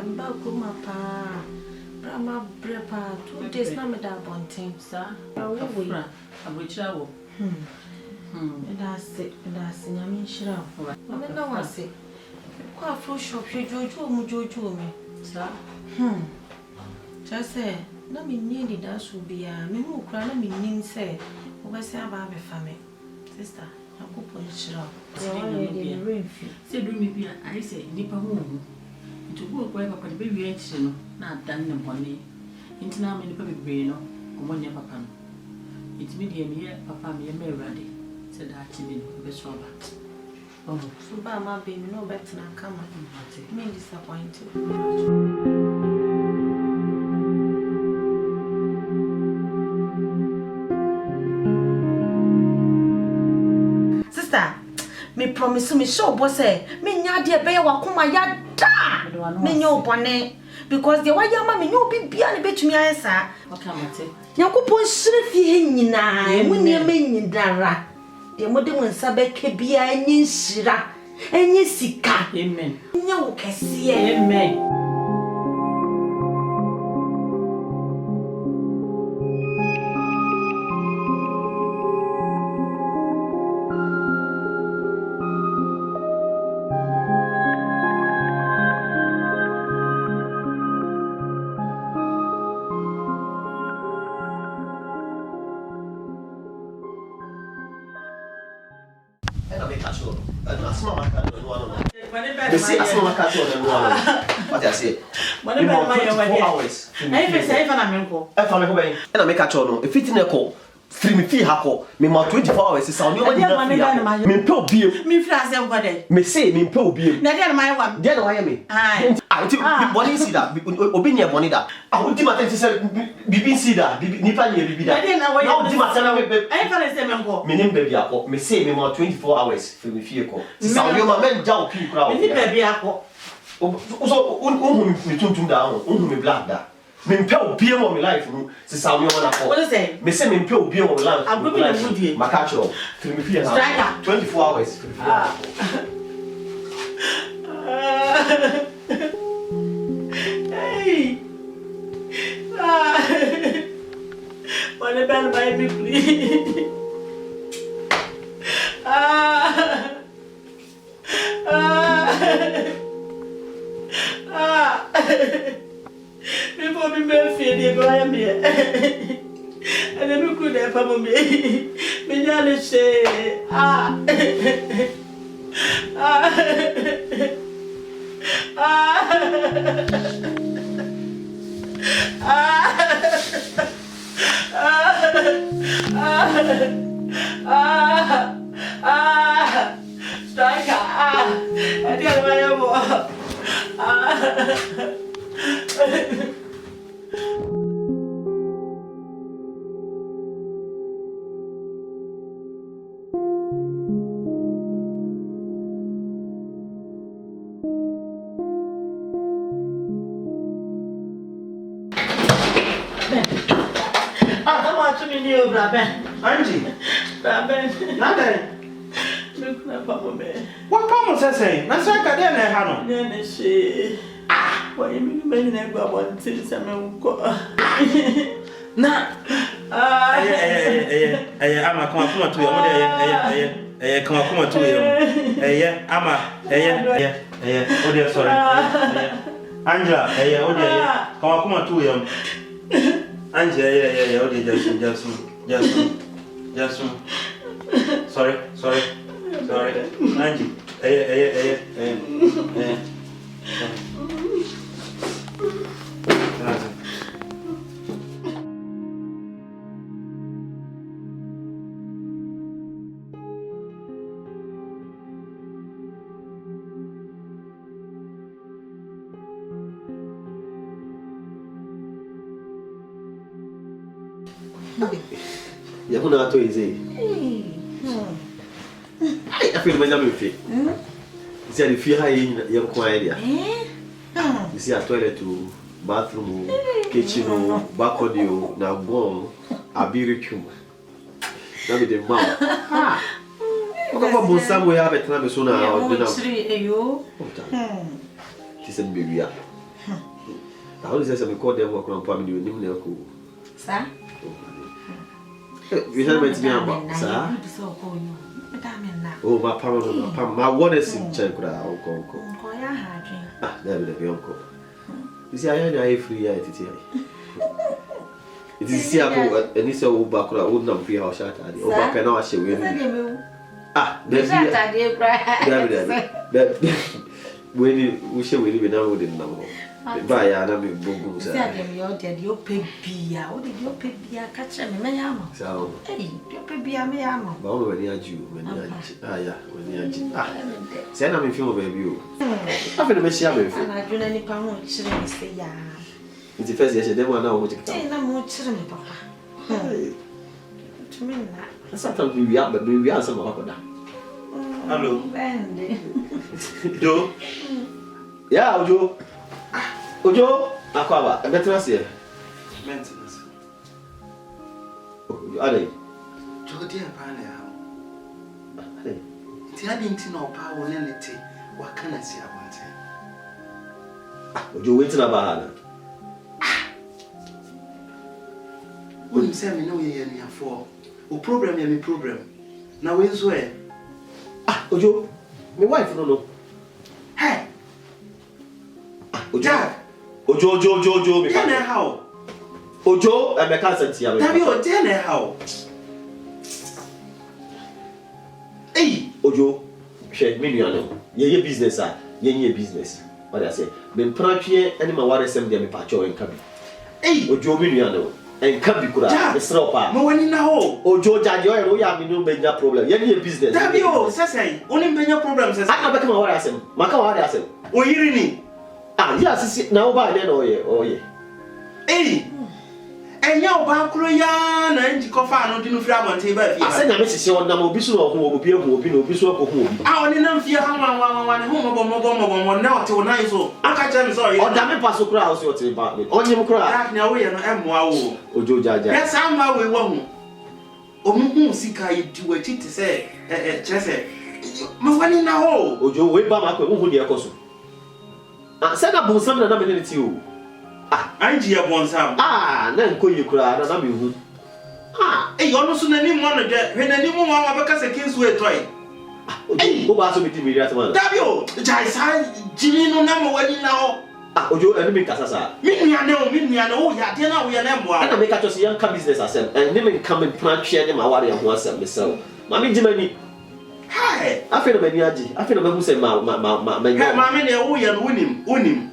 I'm back with my pa. Brahma brepa 2 days na me da bonten sa. I'm rich now. That's nyame nhyira. Me na wase. Kwa flow shop hwe jojo mu jojo me. Sa. Just say na me ni di da so bia me hu kura na me nim say wo be say aba be fa me. Sister, akopɔ nhyira. Say do me bia I say nipa ho ho. To go kwa papa de be wi akire no na adan ne bɔne. Nti na me nipa bebre no komo nya papa no. It me de me papa me me awrade. Say da achi me no be so ba. Oh, So ba ma be me no bet na kama. Me disappointed. Sister, me promise me show boss say me nya de be wakoma ya da. Me nya obone because the way yama me nya obi bia ne betumi ayesa. wakamate. Yakopon hire fie nyina, mu ne me nyidara. De mo de mo nsa beke bia enyi nhira, enyi sika. Amen. Nya wo kese. Amen. What I say? What about my hours? I say, if I'm uncle, I found a way and I make a chono. If it's in a call, 3 me fee hako, me more 24 hours is on your money. Me po beer, me flash everybody. me say me po beer. Nadia, my one. Then I am me. I think what is that? Obinia bonida. I would do my thing to say, Bibi see that, Nipa, Bibi. I didn't know what you did. I found a seven. Me name baby apple, me say me more 24 hours for me vehicle. So you my men down people. Baby apple. So, me too down, me black that. Me pay beer on my life, to sound your apple. What is it? Me say me pay beer on my life. I'm going to be my catch up. 24 hours. Hey! What about my please? Before me be fear go am here. And then we could have me. Me nyale say Striker, I tell my elbow. Angie, nothing. What comes I say? That's like I didn't have Then she why you mean never want to say I'm nah. I'm come to you. Come to you. Oh dear, sorry. Angela, come to you. Angela, oh dear, just sorry. Angie, Yeah, who know to easy? I feel my name fit. You see, the fear in your quiet. You see, a toilet to bathroom, kitchen, balcony, now bomb, a biricum. That be the mouth. What about somewhere have a time sooner or dinner? She said, baby, I always say we call them work on family with him. Sir? You tell me to me about, sir? Oh, my parents, my one is in check. I'll go. Ah, there will be uncle. You see, I am free. It is here, and it's a back. I would not be our shot. Oh, can I show you? Ah, there's when we show we live in our number. By Adam Boom. Say, I am your dead, your pay beer. What did your pay beer catch me? Mayamo. So, hey, your pay beer, mayamo. But when you are you, when you are, yeah, when you are, ah, send them in film of you. I feel the machine. And I do any pound, children say, yeah. It's the first year, they want to take it. No more children, papa. To me, sometimes we are, but we are some of that. Hello. Bandy. Joe? Yeah, Ojo. Ojo, Aquaba, a better here. Maintenance. Are they? Joe, dear Panel. I didn't know power in it. What can I say about it? Ojo, waiting about her. When you say me no year for, o problem ya me problem. Now where's where? Ah, Ojo, my wife no no. Hey. Ojo. Ojo, me can how? Ojo, I me can sent here. That be o dey how? Hey, Ojo, she me no. Ye business ah, ye business. What I say? Me prantie any ma ware sem dia me pa cho en kabi. Hey, Ojo me no. En kabi kura, me sro pa. Mo wani na ho. Ojo jaje o ya me no benya problem. Ye business. That be o, say, only benya problem say. Aka be come ware asem. Maka ware asem. O yiri ni. Ah, yes, na oba dey no ye. Hey. Enya oba kuro ya na nji kofa no di no fira abonte ba fie. Ase na me sisi on na mo bisu no ho obi ehu obi na obi so ko hu obi. Ah, oni na fie ha wa ne ho mo na o te o nai so. Aka cha me so ye. O da me paso kura o se o te ba. Onye mo kura. Ah, na wo ye no emmoa wo. Ojo jaja. Yes, am ma we wo hu. Omuhu sika ye di wachi te se chese. Me wani na ho. Ojo we ba ma ko hu de ekoso. Ah, se na bonsam na me ne ti o. Ah, anji ya bonsam. Ah, na nkoyi kura na me hu. Ah, ono so nani mo no de. Hwe nani mo wa abeka se kinsu e toy. Ojo ba so me ti me ri atama. Dabio, jai sa jimi no na mo wani na ho. Ah, Ojo eni me kasa sa. Mi nuane o ya de na wo ya na mo a. Na me ka to se yan ka business asem. En ne me ka me plan twa ne ma ware ho asem me sew. Ma me jimani. Hai, afi na mani agi. Afi na me hu se ma Hey, ma me ne wo ya no unim.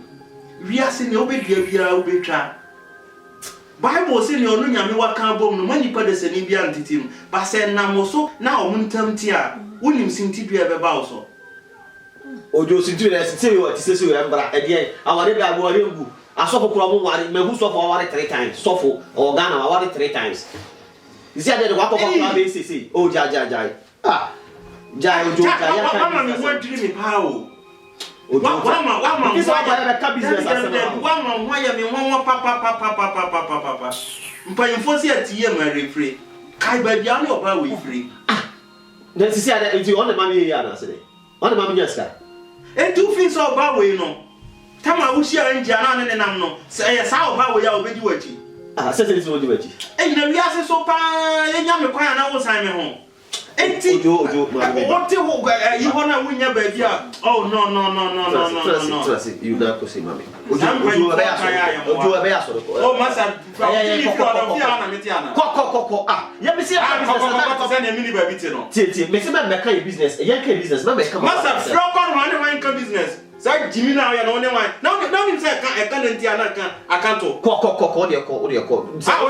Wiase ne obedua bia obetwa. Bible say ne onu nyame waka bom no mani pa de sani bia ntitim. Ba se na mo so na o muntam ti a unim sinti dua be ba wo so. Ojo sinti na sinti yo ti seso ya mbra e die aware bia bo ore ngu asofo kro mo ware me hu sofo ware 3 times sofo o Ghana ware 3 times. Isi ade de wa kokko kwa be sisi o jai ah jai Ojo jai ya ka mama me wodiri me pa o. Ojo wa this one ba ka business asema wa ma ho ya me ho papa mpanyimfo si atiye ma refre kai ba bia ne oba we free ah then sisi ade enti on the mami ya na se on the mami nyaska e tu fin so oba we no tama wo shia ngia na ne nam no se sa oba we ya obedi wachi ah se se wo di wachi e na wiase so pa ye nya me kwan na wo san me ho enti Ojo mami what you wanna win your baby oh no you na ko se mami Ojo be ya so oh masa ko ah ya me se ko se na mini baby ti no tie me se me ka business ya ka business me ka masa from kon one ka business say Jimmy na ya no ne wan now him say e ka nti ana kan akanto ko de ko ah o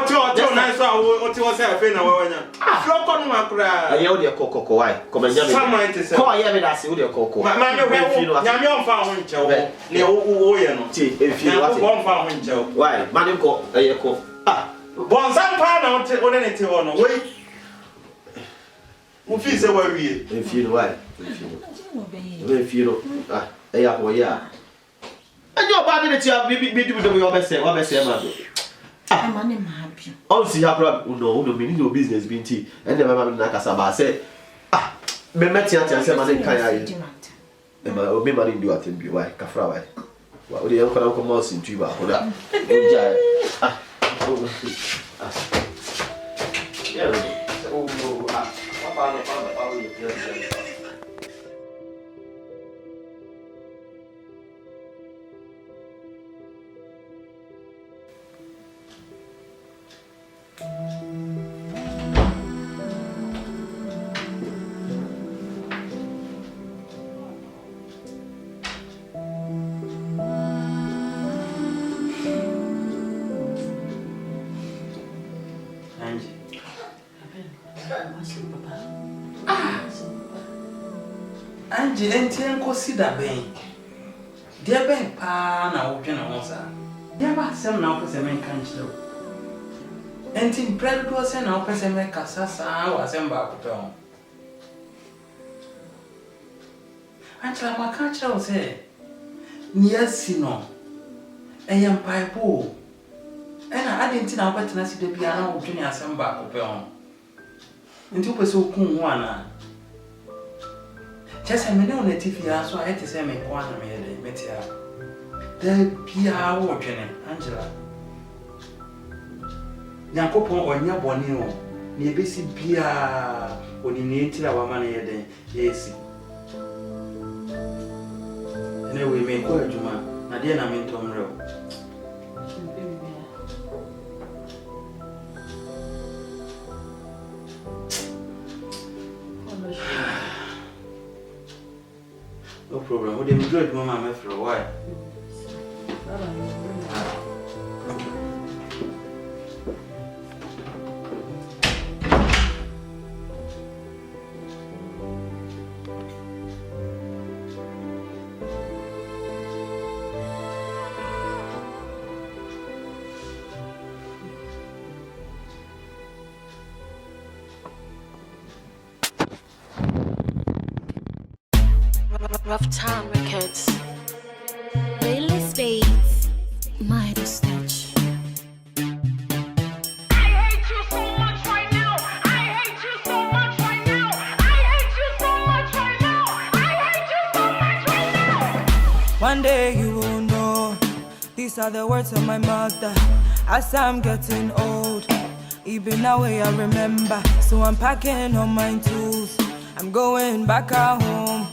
na so o ti o say afi na wa nya from kon ma kura ya o de ko why ko me nya me ko ya me da se o de ko ma me we nya me on fa ho nche wo ne o ye no ti e fi wa ti on fa ho nche wo why ma ne ko ye ko ah bon sam pa na o ne ti wo no we mo fi se wa wie e fi no why e fi no ah ya ko ya ajo ba de ti a bi du wa be se ma do ah ma ne ma bi on si ha pro no me ni your business bi nti e na ma na kasa ba se ah me meti ati se ma ne kan ya e ma o me ma ni do atem bi why ka fra why What would you come out in Tuba? Angie, and consider being. Dear Ben, now, open a monster. There are some now, because I may can't show. And in bread was an opus and make a sassa was embarked on. Angela, my catcher will say, yes, no. I am pipe. And I didn't know what to see the piano junior assemble on. And you were so cool one. Just a minute on the TV, so I had to say, make one of me a day, Metia. The Pia watching Angela. Yankopon or Yabonio, near basic Pia, when you need to our money a day, yes. Anyway, make word, Juma, Nadia, I'm in Tom Row. No problem. What do you do, Mama, for a while? Rough Time Records. Lily Spades. Midas Touch. I hate you so much right now. I hate you so much right now. I hate you so much right now. I hate you so much right now. One day you will know. These are the words of my mother. As I'm getting old, even now I remember. So I'm packing all my tools. I'm going back at home.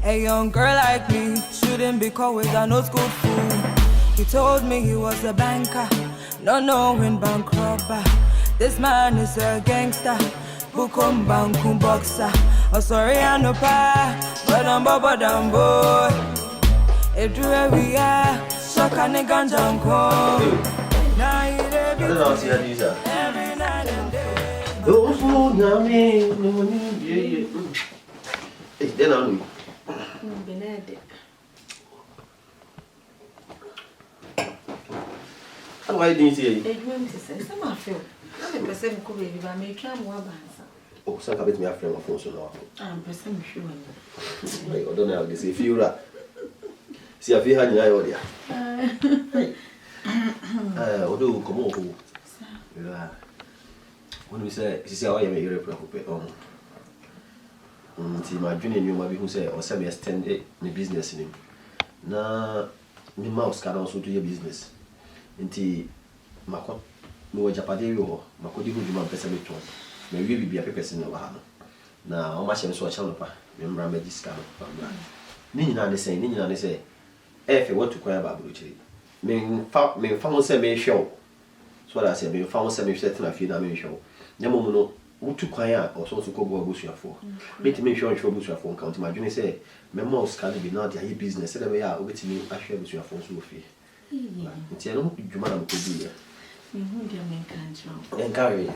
A young girl like me shouldn't be caught with an old school fool. He told me he was a banker, not knowing bank robber. This man is a gangster, bukum bankum boxer. Oh sorry I no pa, but I'm boy. It drew we are, shaka ne ganjanko. Now you I don't know how to use that. every night and day. Oh, yummy. Hey, then I'll do. How are you doing today? Oh, some have me a friend of phone so now. I'm pressing sure. I don't know how to say feel that. See, I feel hanging out there. Although, come on. When we say, see how I am a European. See, my junior knew my who say, or semi extended my business in him. Now, my mouse can also do your business. Until my co, no Japade or my cody who you might be a may really be a person over her. Now, how much I'm so a channel, remember this kind of family. Nina, they say, if you want to cry about Bruce, may found semi show. So I said, may found semi setting a few damage show. Yamono. To quiet or so to go bush your for. Make me sure you bush your phone count. My junior say, my mouse can be not your business. Said we are over to me, I share with your phone so fee. It's a no, you madam could be here. Encourage.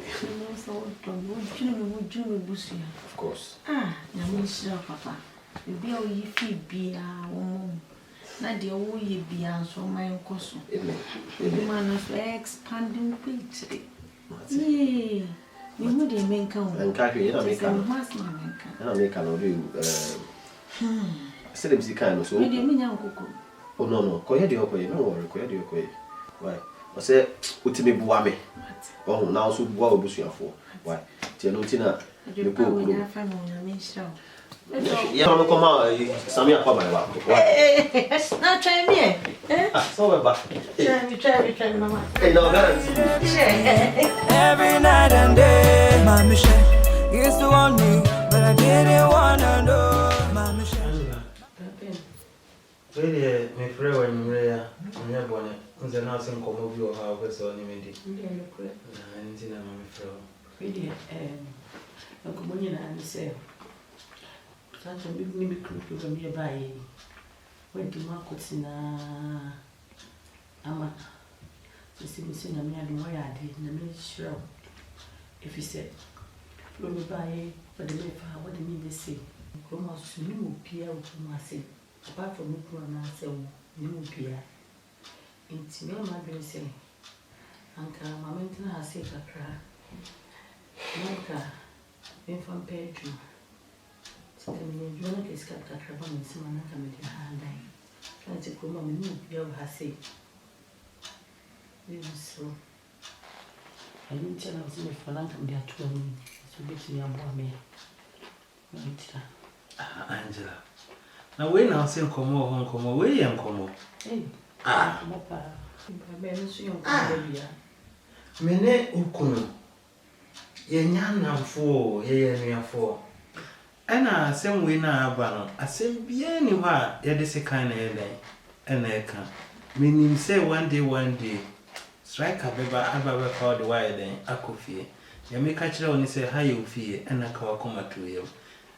Of course. Ah, I'm sure, Papa. You be all ye feet be our woman. Not the old ye be our so my uncle. The man is expanding quickly. Yea. You wouldn't make count. And Carrie, I make a do. Said him see kind of so. Oh no, Koya no worry, Koya. Why? I said, put me buame. Oh, now so boy bush for. Why? Tianutina, you go. Yeah, I'm come out. Sammy, I come back. Now try me. So we're back. Try me, Mama. Hey, no guarantee. Every night and day, my mission used to want me, but I didn't wanna know. My mission. Really, my friend, when you're there, I'm not born. I'm not saying come over your house, so I'm ready. Anything I'm my friend. Really, I'm going to answer. That's a big name to me by when the markets in Ama. The city saying I'm not the way I did, and I'm not sure if he said, Flow me by for the way for what they mean they say. Come out to new Pia to my say. Apart from me, I say, new Pia. It's me, my baby say, Uncle, my mentor has said a cry. Manka, in from bedroom. So you want to escape that trouble and some other come with your hand. Trying to come on me, you have said. So I didn't tell us if for long they are 2 minutes. So get me about me. Angela. Now we now saying come on, we am come on. Hey, Papa. Mene ukunu. Ye nyana fo, ye nua fo. Ana asem we na aba no, asem bia ni ho a ye de se kan na ye den. Ana e kan. Menim say one day strike aba call the wire then akofie. Ya me ka kire oni say ha ye ofie ana ka wakoma to ye.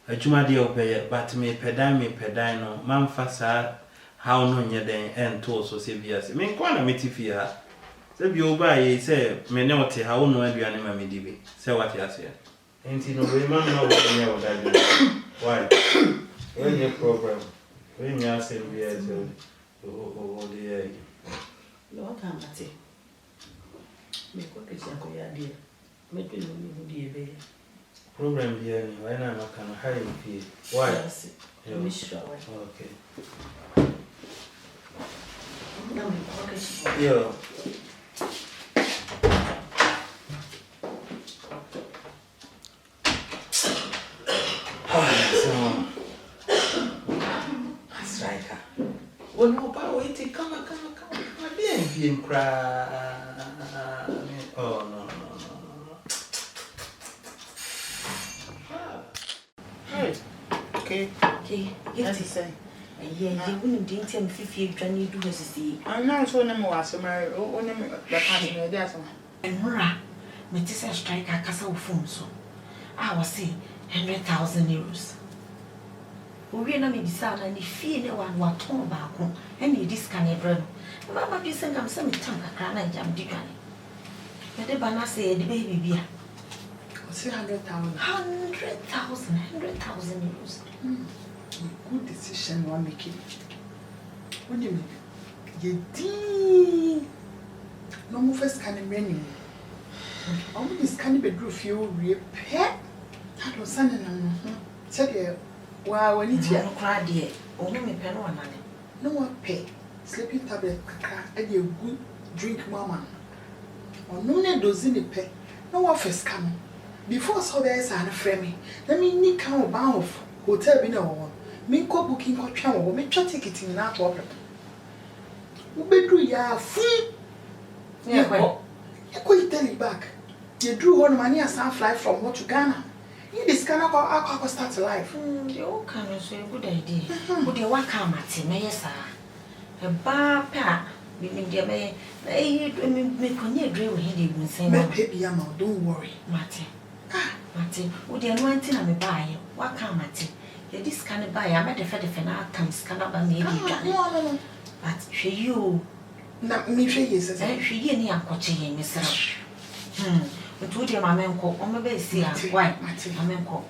Adwuma de obeye but me pedan no mamfa sa how no nye den ento so se bia se. Me kwa na metifie ha. Se bi oba ye say me ne ote ha wono aduane ma me dibi. Se what ya say. Enti no we man no we nye oda. Why? When your program. When you are saying bia so oh dear. No come at it. Me ko ke sia ko ya dia. Me pe no ni di ebe. Program here ni why na maka no high fee. Why? Yes. Me sure. Okay. Na me ko ke sia. Yo. Striker. Oh no, but wait, come. Bien cry. Oh no. Hey. Okay. Yes, he said. Yeah, you wouldn't didn't tell me if you do as see. I'm not so name was married. Oh, name the passion. There's one. And Mura, Metissa strike a castle phone so. I was saying 100,000 euros. We are not maybe sound and if you know what torn back home, and you discount bread. Mamma, you send them some tongue a crown and jam digger. But the banner said the baby beer. 100,000. 100,000 euros. Good decision you are making. What do you mean? You did. No more first kind of menu. Only this kind of bedroom you repair. I don't send them. Said you. Wow, when it's no cry, dear. Only me pen one money. No one pay. Sleeping tablet, and you good drink, mama. Or no one does in the pay. No one first coming. Before so there is a frame. Let me nick out bound hotel be no one. Me go booking or travel, me try ticket in that problem. We do ya free. Yeah, well, you could tell you back. You drew one money and some fly from what to Ghana. You this kind of alcohol start life. The old kind of say good idea. But the work come at me, yes, sir. A bar pa, we mean, dear may, me conny dream with him, say, my baby, don't worry, Martin. Martin, would you want to me buy? What come at it? You this kind of buy, I met the fed of an outcomes, can up and maybe done. But you, not me, she is, she ain't near coaching, Miss. But would your mamma call on my base here? Why, Martin, I mean, call.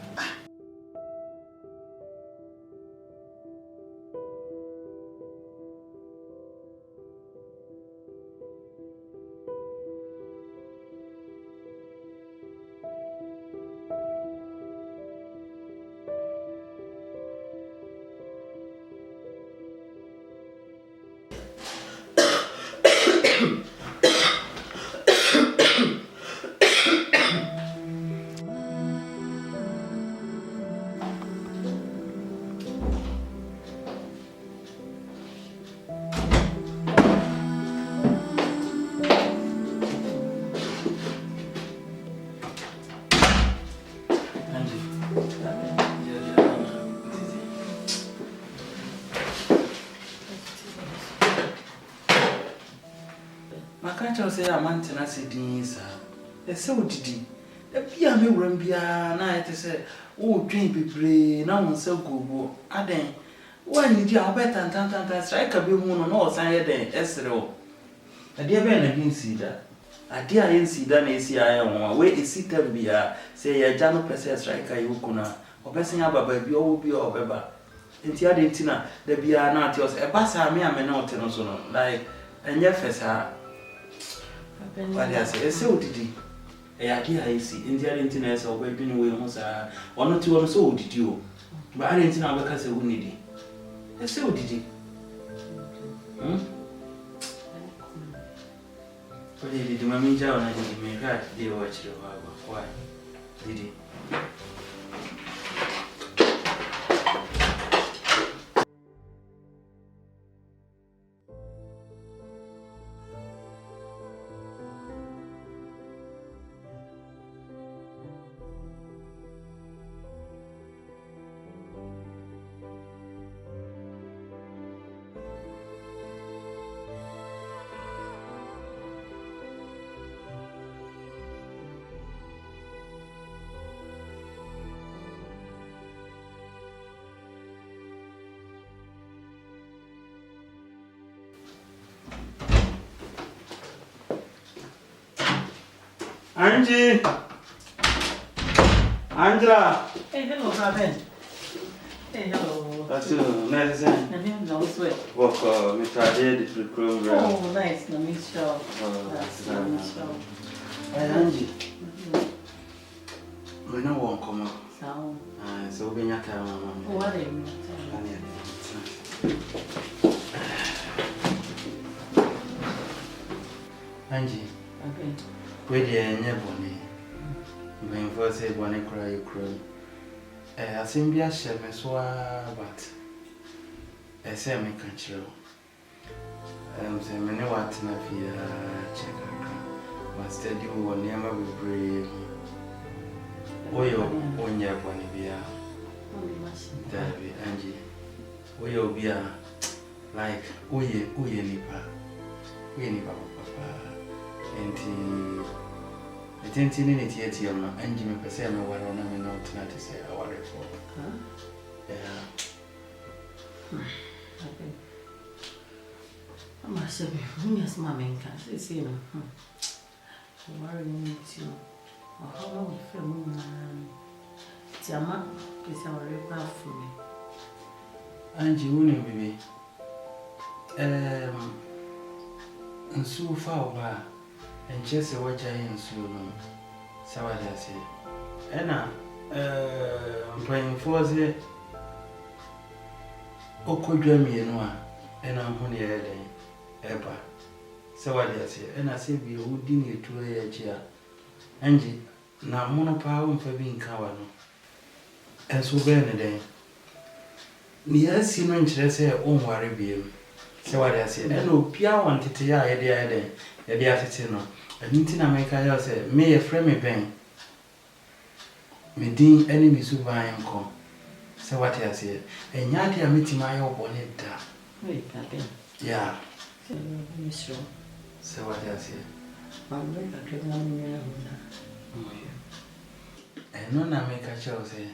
catch us say a man to us, sir. A so did he. The Pia me Rambia, night to say, oh, drink be brave, no one so good. I then, when did you have better and tan strike a big moon on all sides then, Estero? A dear Ben, I didn't see that. A dear, I didn't see that, ACI, where is it to be a say a Jano Pessa striker, you kuna, or passing up a baby, or be or beba. Inti Argentina, there be a not yours, a bassa me a menot and so like, and your face her. But I say, so did he. A idea I see, Inti Argentina is always been away almost 1 or 2 or so did you. But Argentina because who need it. So did he. But he did my ninja and I did make right, they watch the why did he? Angie! Angela! Hey, hello, Fabian. Hey, hello. That's nice. My name is also. Walk, Mr. Ade, the program. Oh, nice. Let me show. That's nice. Hey, Angie. We know one come up. So we'll be your time, Mama. Oh, what are you? Angie. Okay. Where the Nebony? When first say one cry, you cry. I seem be a shepherd, but I say, I can't show. Say, many what in a fear, check. But steady will never be brave. Oh, you're on your bonny beer. There be Angie. Oh, you'll be a like, oh, ye nipper. We nipper, papa. And I didn't see any theatre, and Jimmy Passano, what on me not to say our report. Yeah. Okay. I must say, yes, Mamma, can't see you. Worrying with you. How long you feel moon? Tiama, is our real for me. Angie, wouldn't baby. And so far, and just a watch I am soon. So what I say. Anna, I'm playing for the Oko Jamie and one, and I'm only a day. Ever. So what I say, and I say, we would dinner to a chair. Angie, now monopower for being coward. And so very a day. Near seem interested, own worry beam. So what I say, and no Pia wanted to hear a day, a day after no. And in America, say, may a frame me bang. Me ding enemies who buy and come. So what I say, and yet I meet my own bonnet. Wait, Papi. Yeah. Sure. So what I say, I'm very good. and none I make a show say.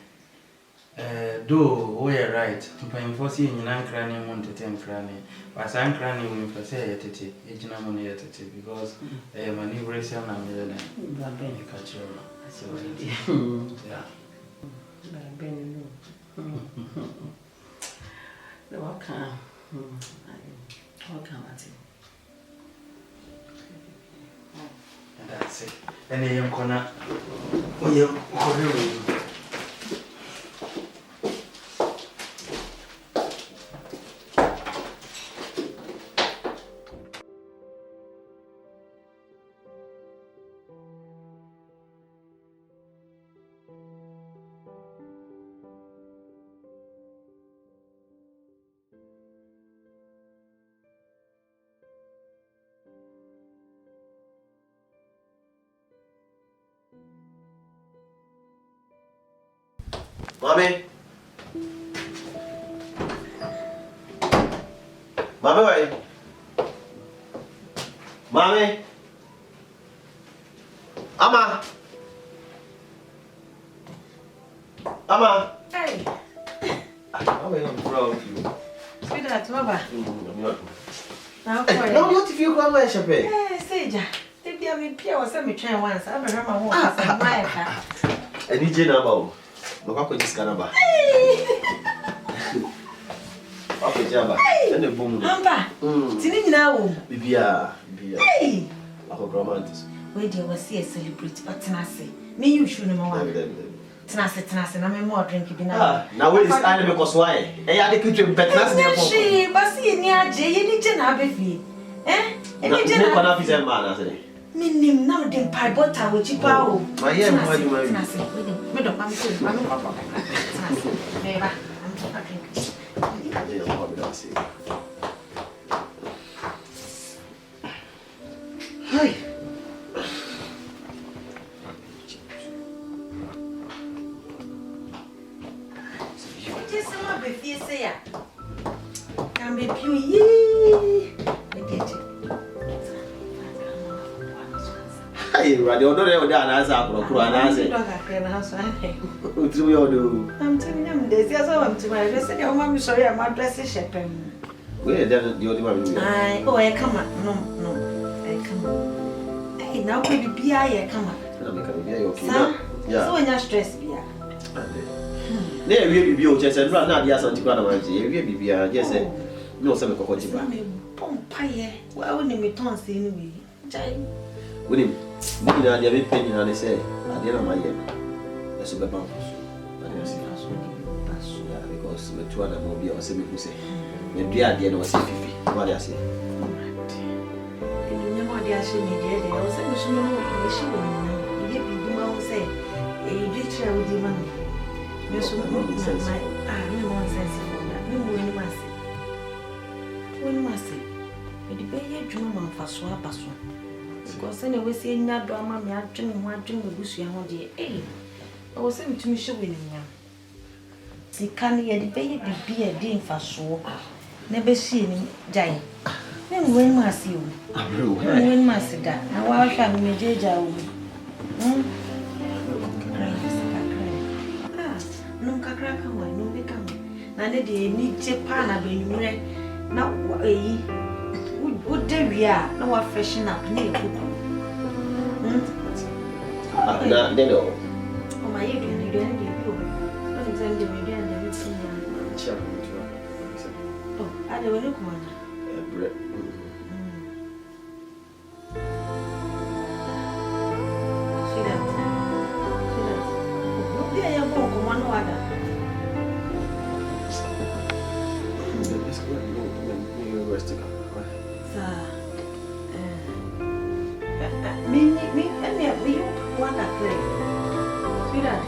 Do we are right to pay for seeing an cranny want to 10 cranny, but some cranny will for say at it, age money at it, because I am a new race and I'm a culture. So, yeah. The walk, what can I say? And that's it. And a young corner, oh, you. Mommy? Mommy, wait. Mommy? How are you proud of you? Sweetheart, Baba. Now, No, what if you come away, Shepherd? eh, Saja. Did you have me pure or some train once? I'm a hammer. I need you now. Look up with this canaba. Up with Jabba. And the boom. Hamba. Sitting now. Bibia. Hey. Our romantic. Where do you see a celebrity? But Tenassi. Me, you should know. Tenassi, I'm more drinking now. Now, where is I because why? I had a kitchen better. She, but see, near Jay, you didn't have a fee. Eh? And you didn't have a man, I say. Meaning now, the pie butter with you power. My yeah, why you marry me? Hey. Just some of the say, can be pew. Hey, radio, don't ever done as I go, and I say, I'm telling them this. Yes, I want to my dress. Your mom, sorry, I'm not dressing shipping. where then the only one? I come up. No, I come up. Hey, now we be I come up. So when you're stressed, be there will be your chest and run out the Asante Grandma. There will be a yes, no, some of the Pompire. Well, when you turn, see anyway. with him. Maybe not the penny, and they say, I didn't know my yet. That's a bad bounce. Because the 200 will be or 7 who say, when they are the end was 50. What I say. You know what they are saying, they are saying, you get people say, a rich with the money. You're so good, sense. No more sense for that. No more mercy. When mercy, it depends on your for swap as well. Because anyway, saying that drama, me, I drink the bush, you want the eh. I was saying to me, showing him. See, can you the baby be a dean for sure? Never seen him die. Then when must you? When must that? Now, I shall be a judge. No, crack away, no become. Now, they need Japan, being read. Now, would there we are? No one freshen up near cook. They know. Oh, my, you didn't do don't examine the media and everything. Oh, I don't look one. See that? No, yeah, you're going to one other. Me, and you want to play. See that?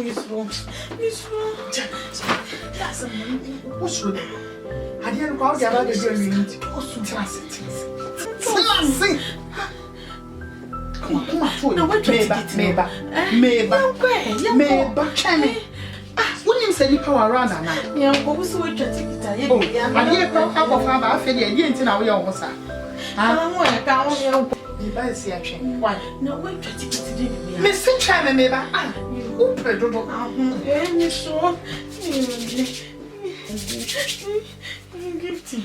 Miss Room. That's a what's wrong? I didn't go out the other day. What's wrong? Come on, now wait, Meba, Chemi. When you say you power around now, yeah, what was the way to take it? Oh, I didn't come out of our family, and you didn't know your was. I'm going to go. You better see a chain. Why? No, wait to take it. Mr. Chemi, Meba, who predictable? And you saw gifting.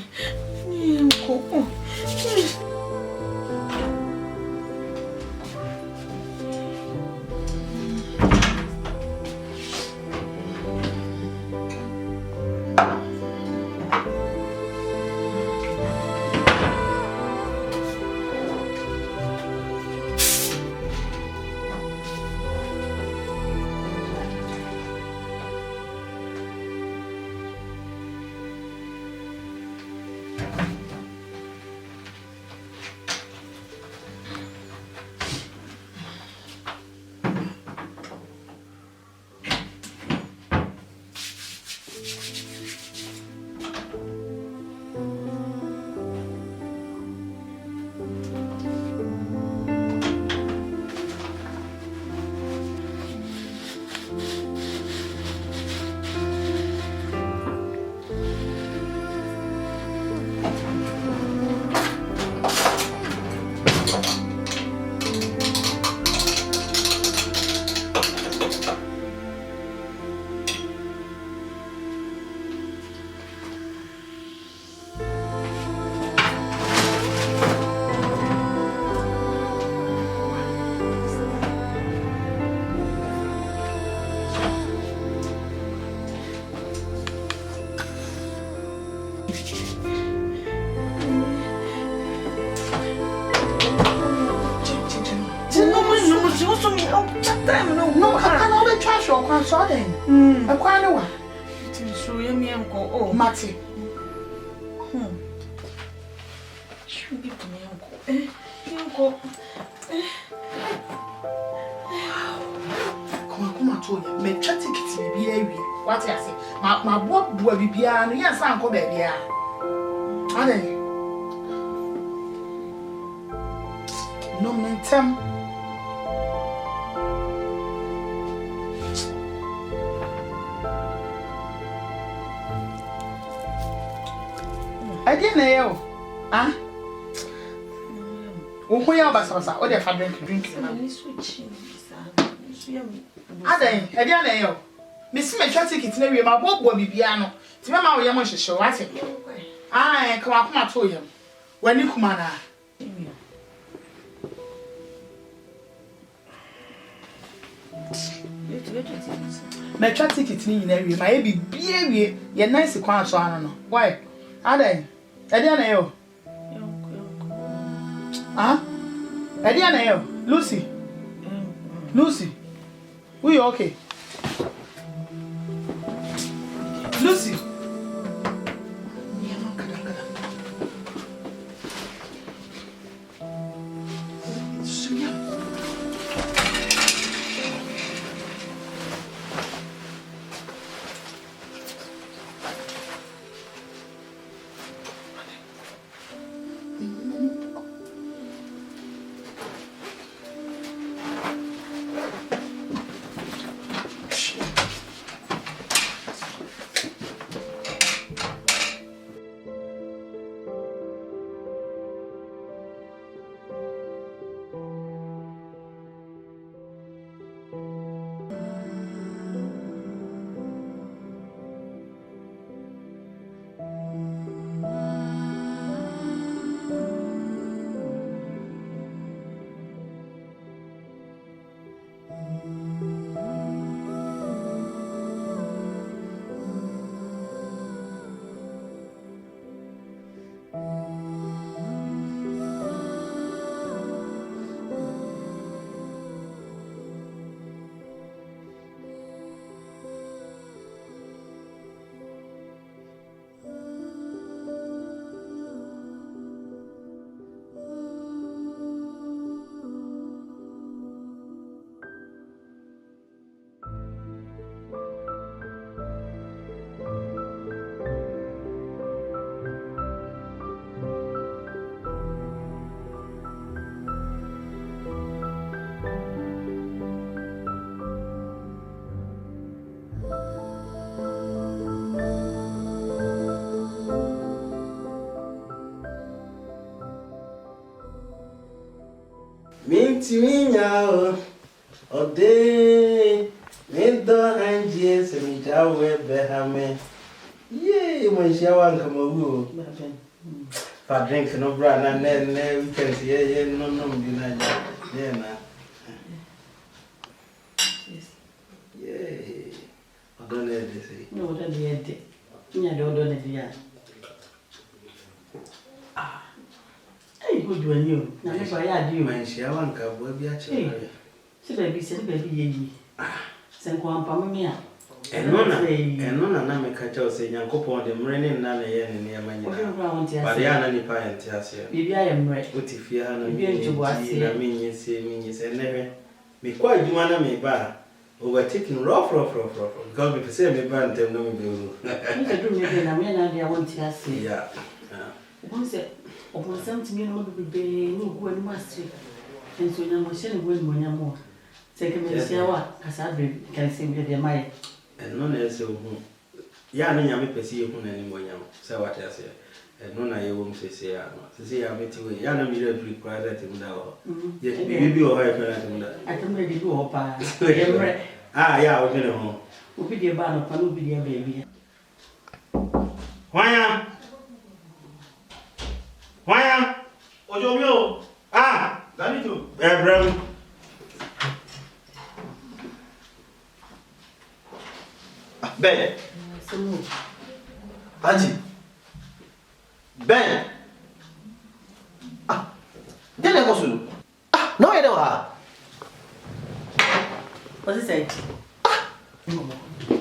No, I can't trash your quan saw then. A quite one. So you me uncle, oh, Matty. Should be me uncle. Come on, told you, make chat tickets be a what I say. My boy will be piano, yes, uncle, baby. Are they? No, mentem. I didn't know. Ah? Who are Bassa? Or the father drink? I didn't know. Miss Mechatic, it's never my bob will be piano. To my mamma, you show. I think. I come up to him. When you come on. Mechatic, it's in every my baby. You're nice to quite so I don't know. Why? Are they? I didn't know. Ah? I didn't know. Lucy. We okay? Lucy. Minti minha ode Mendo angie se mi jawe behame Yay, my shawan come over. If I drink no brand and then we can see no yeah na. Yay. I don't know this. No, that the end. You don't know the Hey, good when you. Now if I had you. My shawan come will be actually. Say baby, send one pamia. And none na me catch us in Yankopon, the marine none near my but the Anna Nipa and Tassia. Maybe I am right. What if you are not going to watch the minions, and never me quite do one me bar overtaking rough, because we say me ban them no me. I want to say, yeah. Once upon something no be no go and master. And so now machine will when you're more. Second, as I can see with your mind. And none else who Yan and Yami perceive who anymore, so what I say. And none I won't say, I met you, Yan and me require that him now. Yet maybe you're right. I can maybe go up. Ah, yeah, we're going home. We'll be the band of Panu, be a baby. Why? Ojo, ah, that you, Abraham. Ben. Auntie. Ben. Then I go soon. No, I don't. What's it say?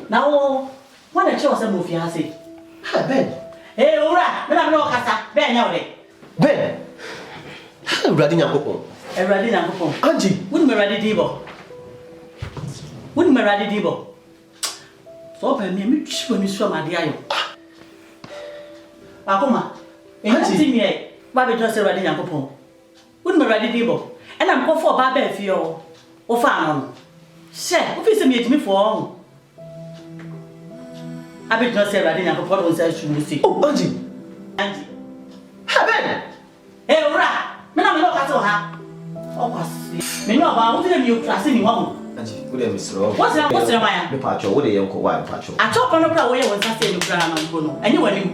Now, what a choice of movie I say. Ben. Hey, alright, but I'm no casa. Ben, now day. Ben. Ready now, go. Ready now, go. Auntie. Wouldn't be ready, Debo. Wouldn't be ready, Debo. So, when you saw my dear. Akoma, and see me, Babby just ready now, go. Wouldn't be ready, Debo. And I'm going for Babby if you or found. Share, what is it me for? I bet not say ready now, what was I should see. Oh, Auntie. Auntie. Ben. Hey, alright. Me na me no ka so ha. O kwasi. Me no ba wo tell me you class ni wa. Auntie, good day, Mr. Rob. What's the man? Me pacho, what dey yanko wa pacho. A chop no pra wo ye won sa say no pra na go no. Enye wani.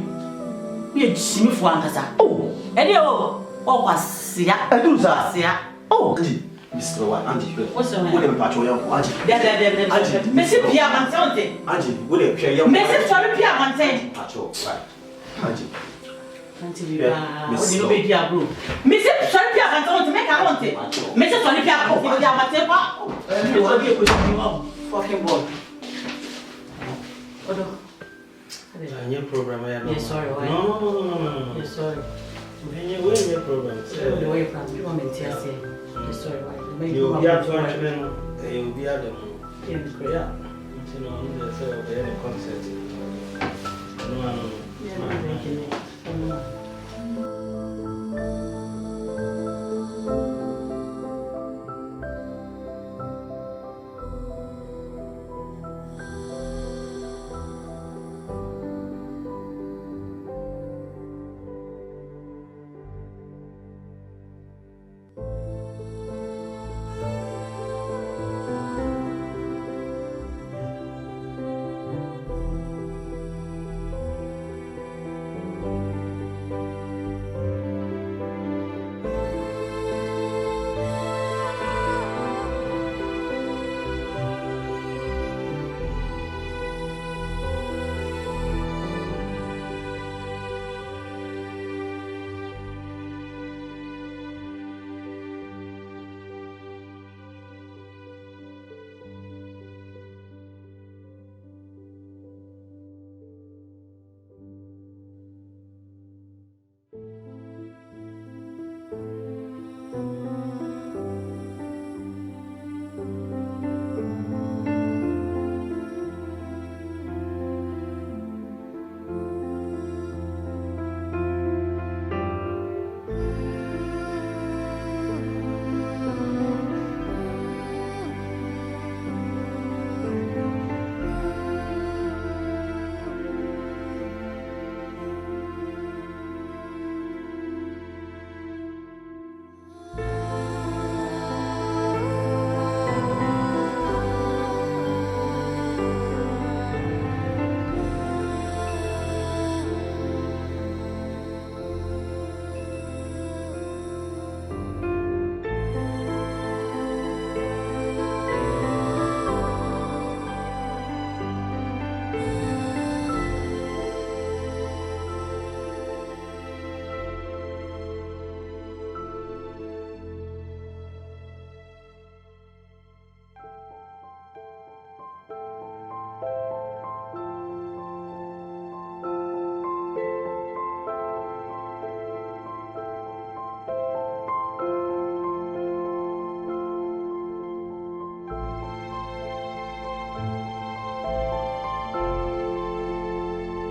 Me jimi fu ankasa. Oh. E dey o kwasi ya. I do sa. Kwasi ya. Oh, Auntie. Mr. Rob, Auntie. What's the man? What dey me pacho yanko, Auntie. Auntie. Me si pia man say. Auntie, what dey pia yanko. Me si sorry pia man say. Pacho, right. Auntie. Auntie ba. O di no be dia bro. Me si sorry pia man say make I want it. Me si sorry pia ko pia man say pa. Me so be ko ni wa. Fucking boy. Odo. Your program, yes, sorry. Why? No. Yes, sorry. When you win your program, the way from you want me to say. Yes, sorry. Why? You'll be at one, you'll be at them. Yeah. You know, there's a concert. No, yeah,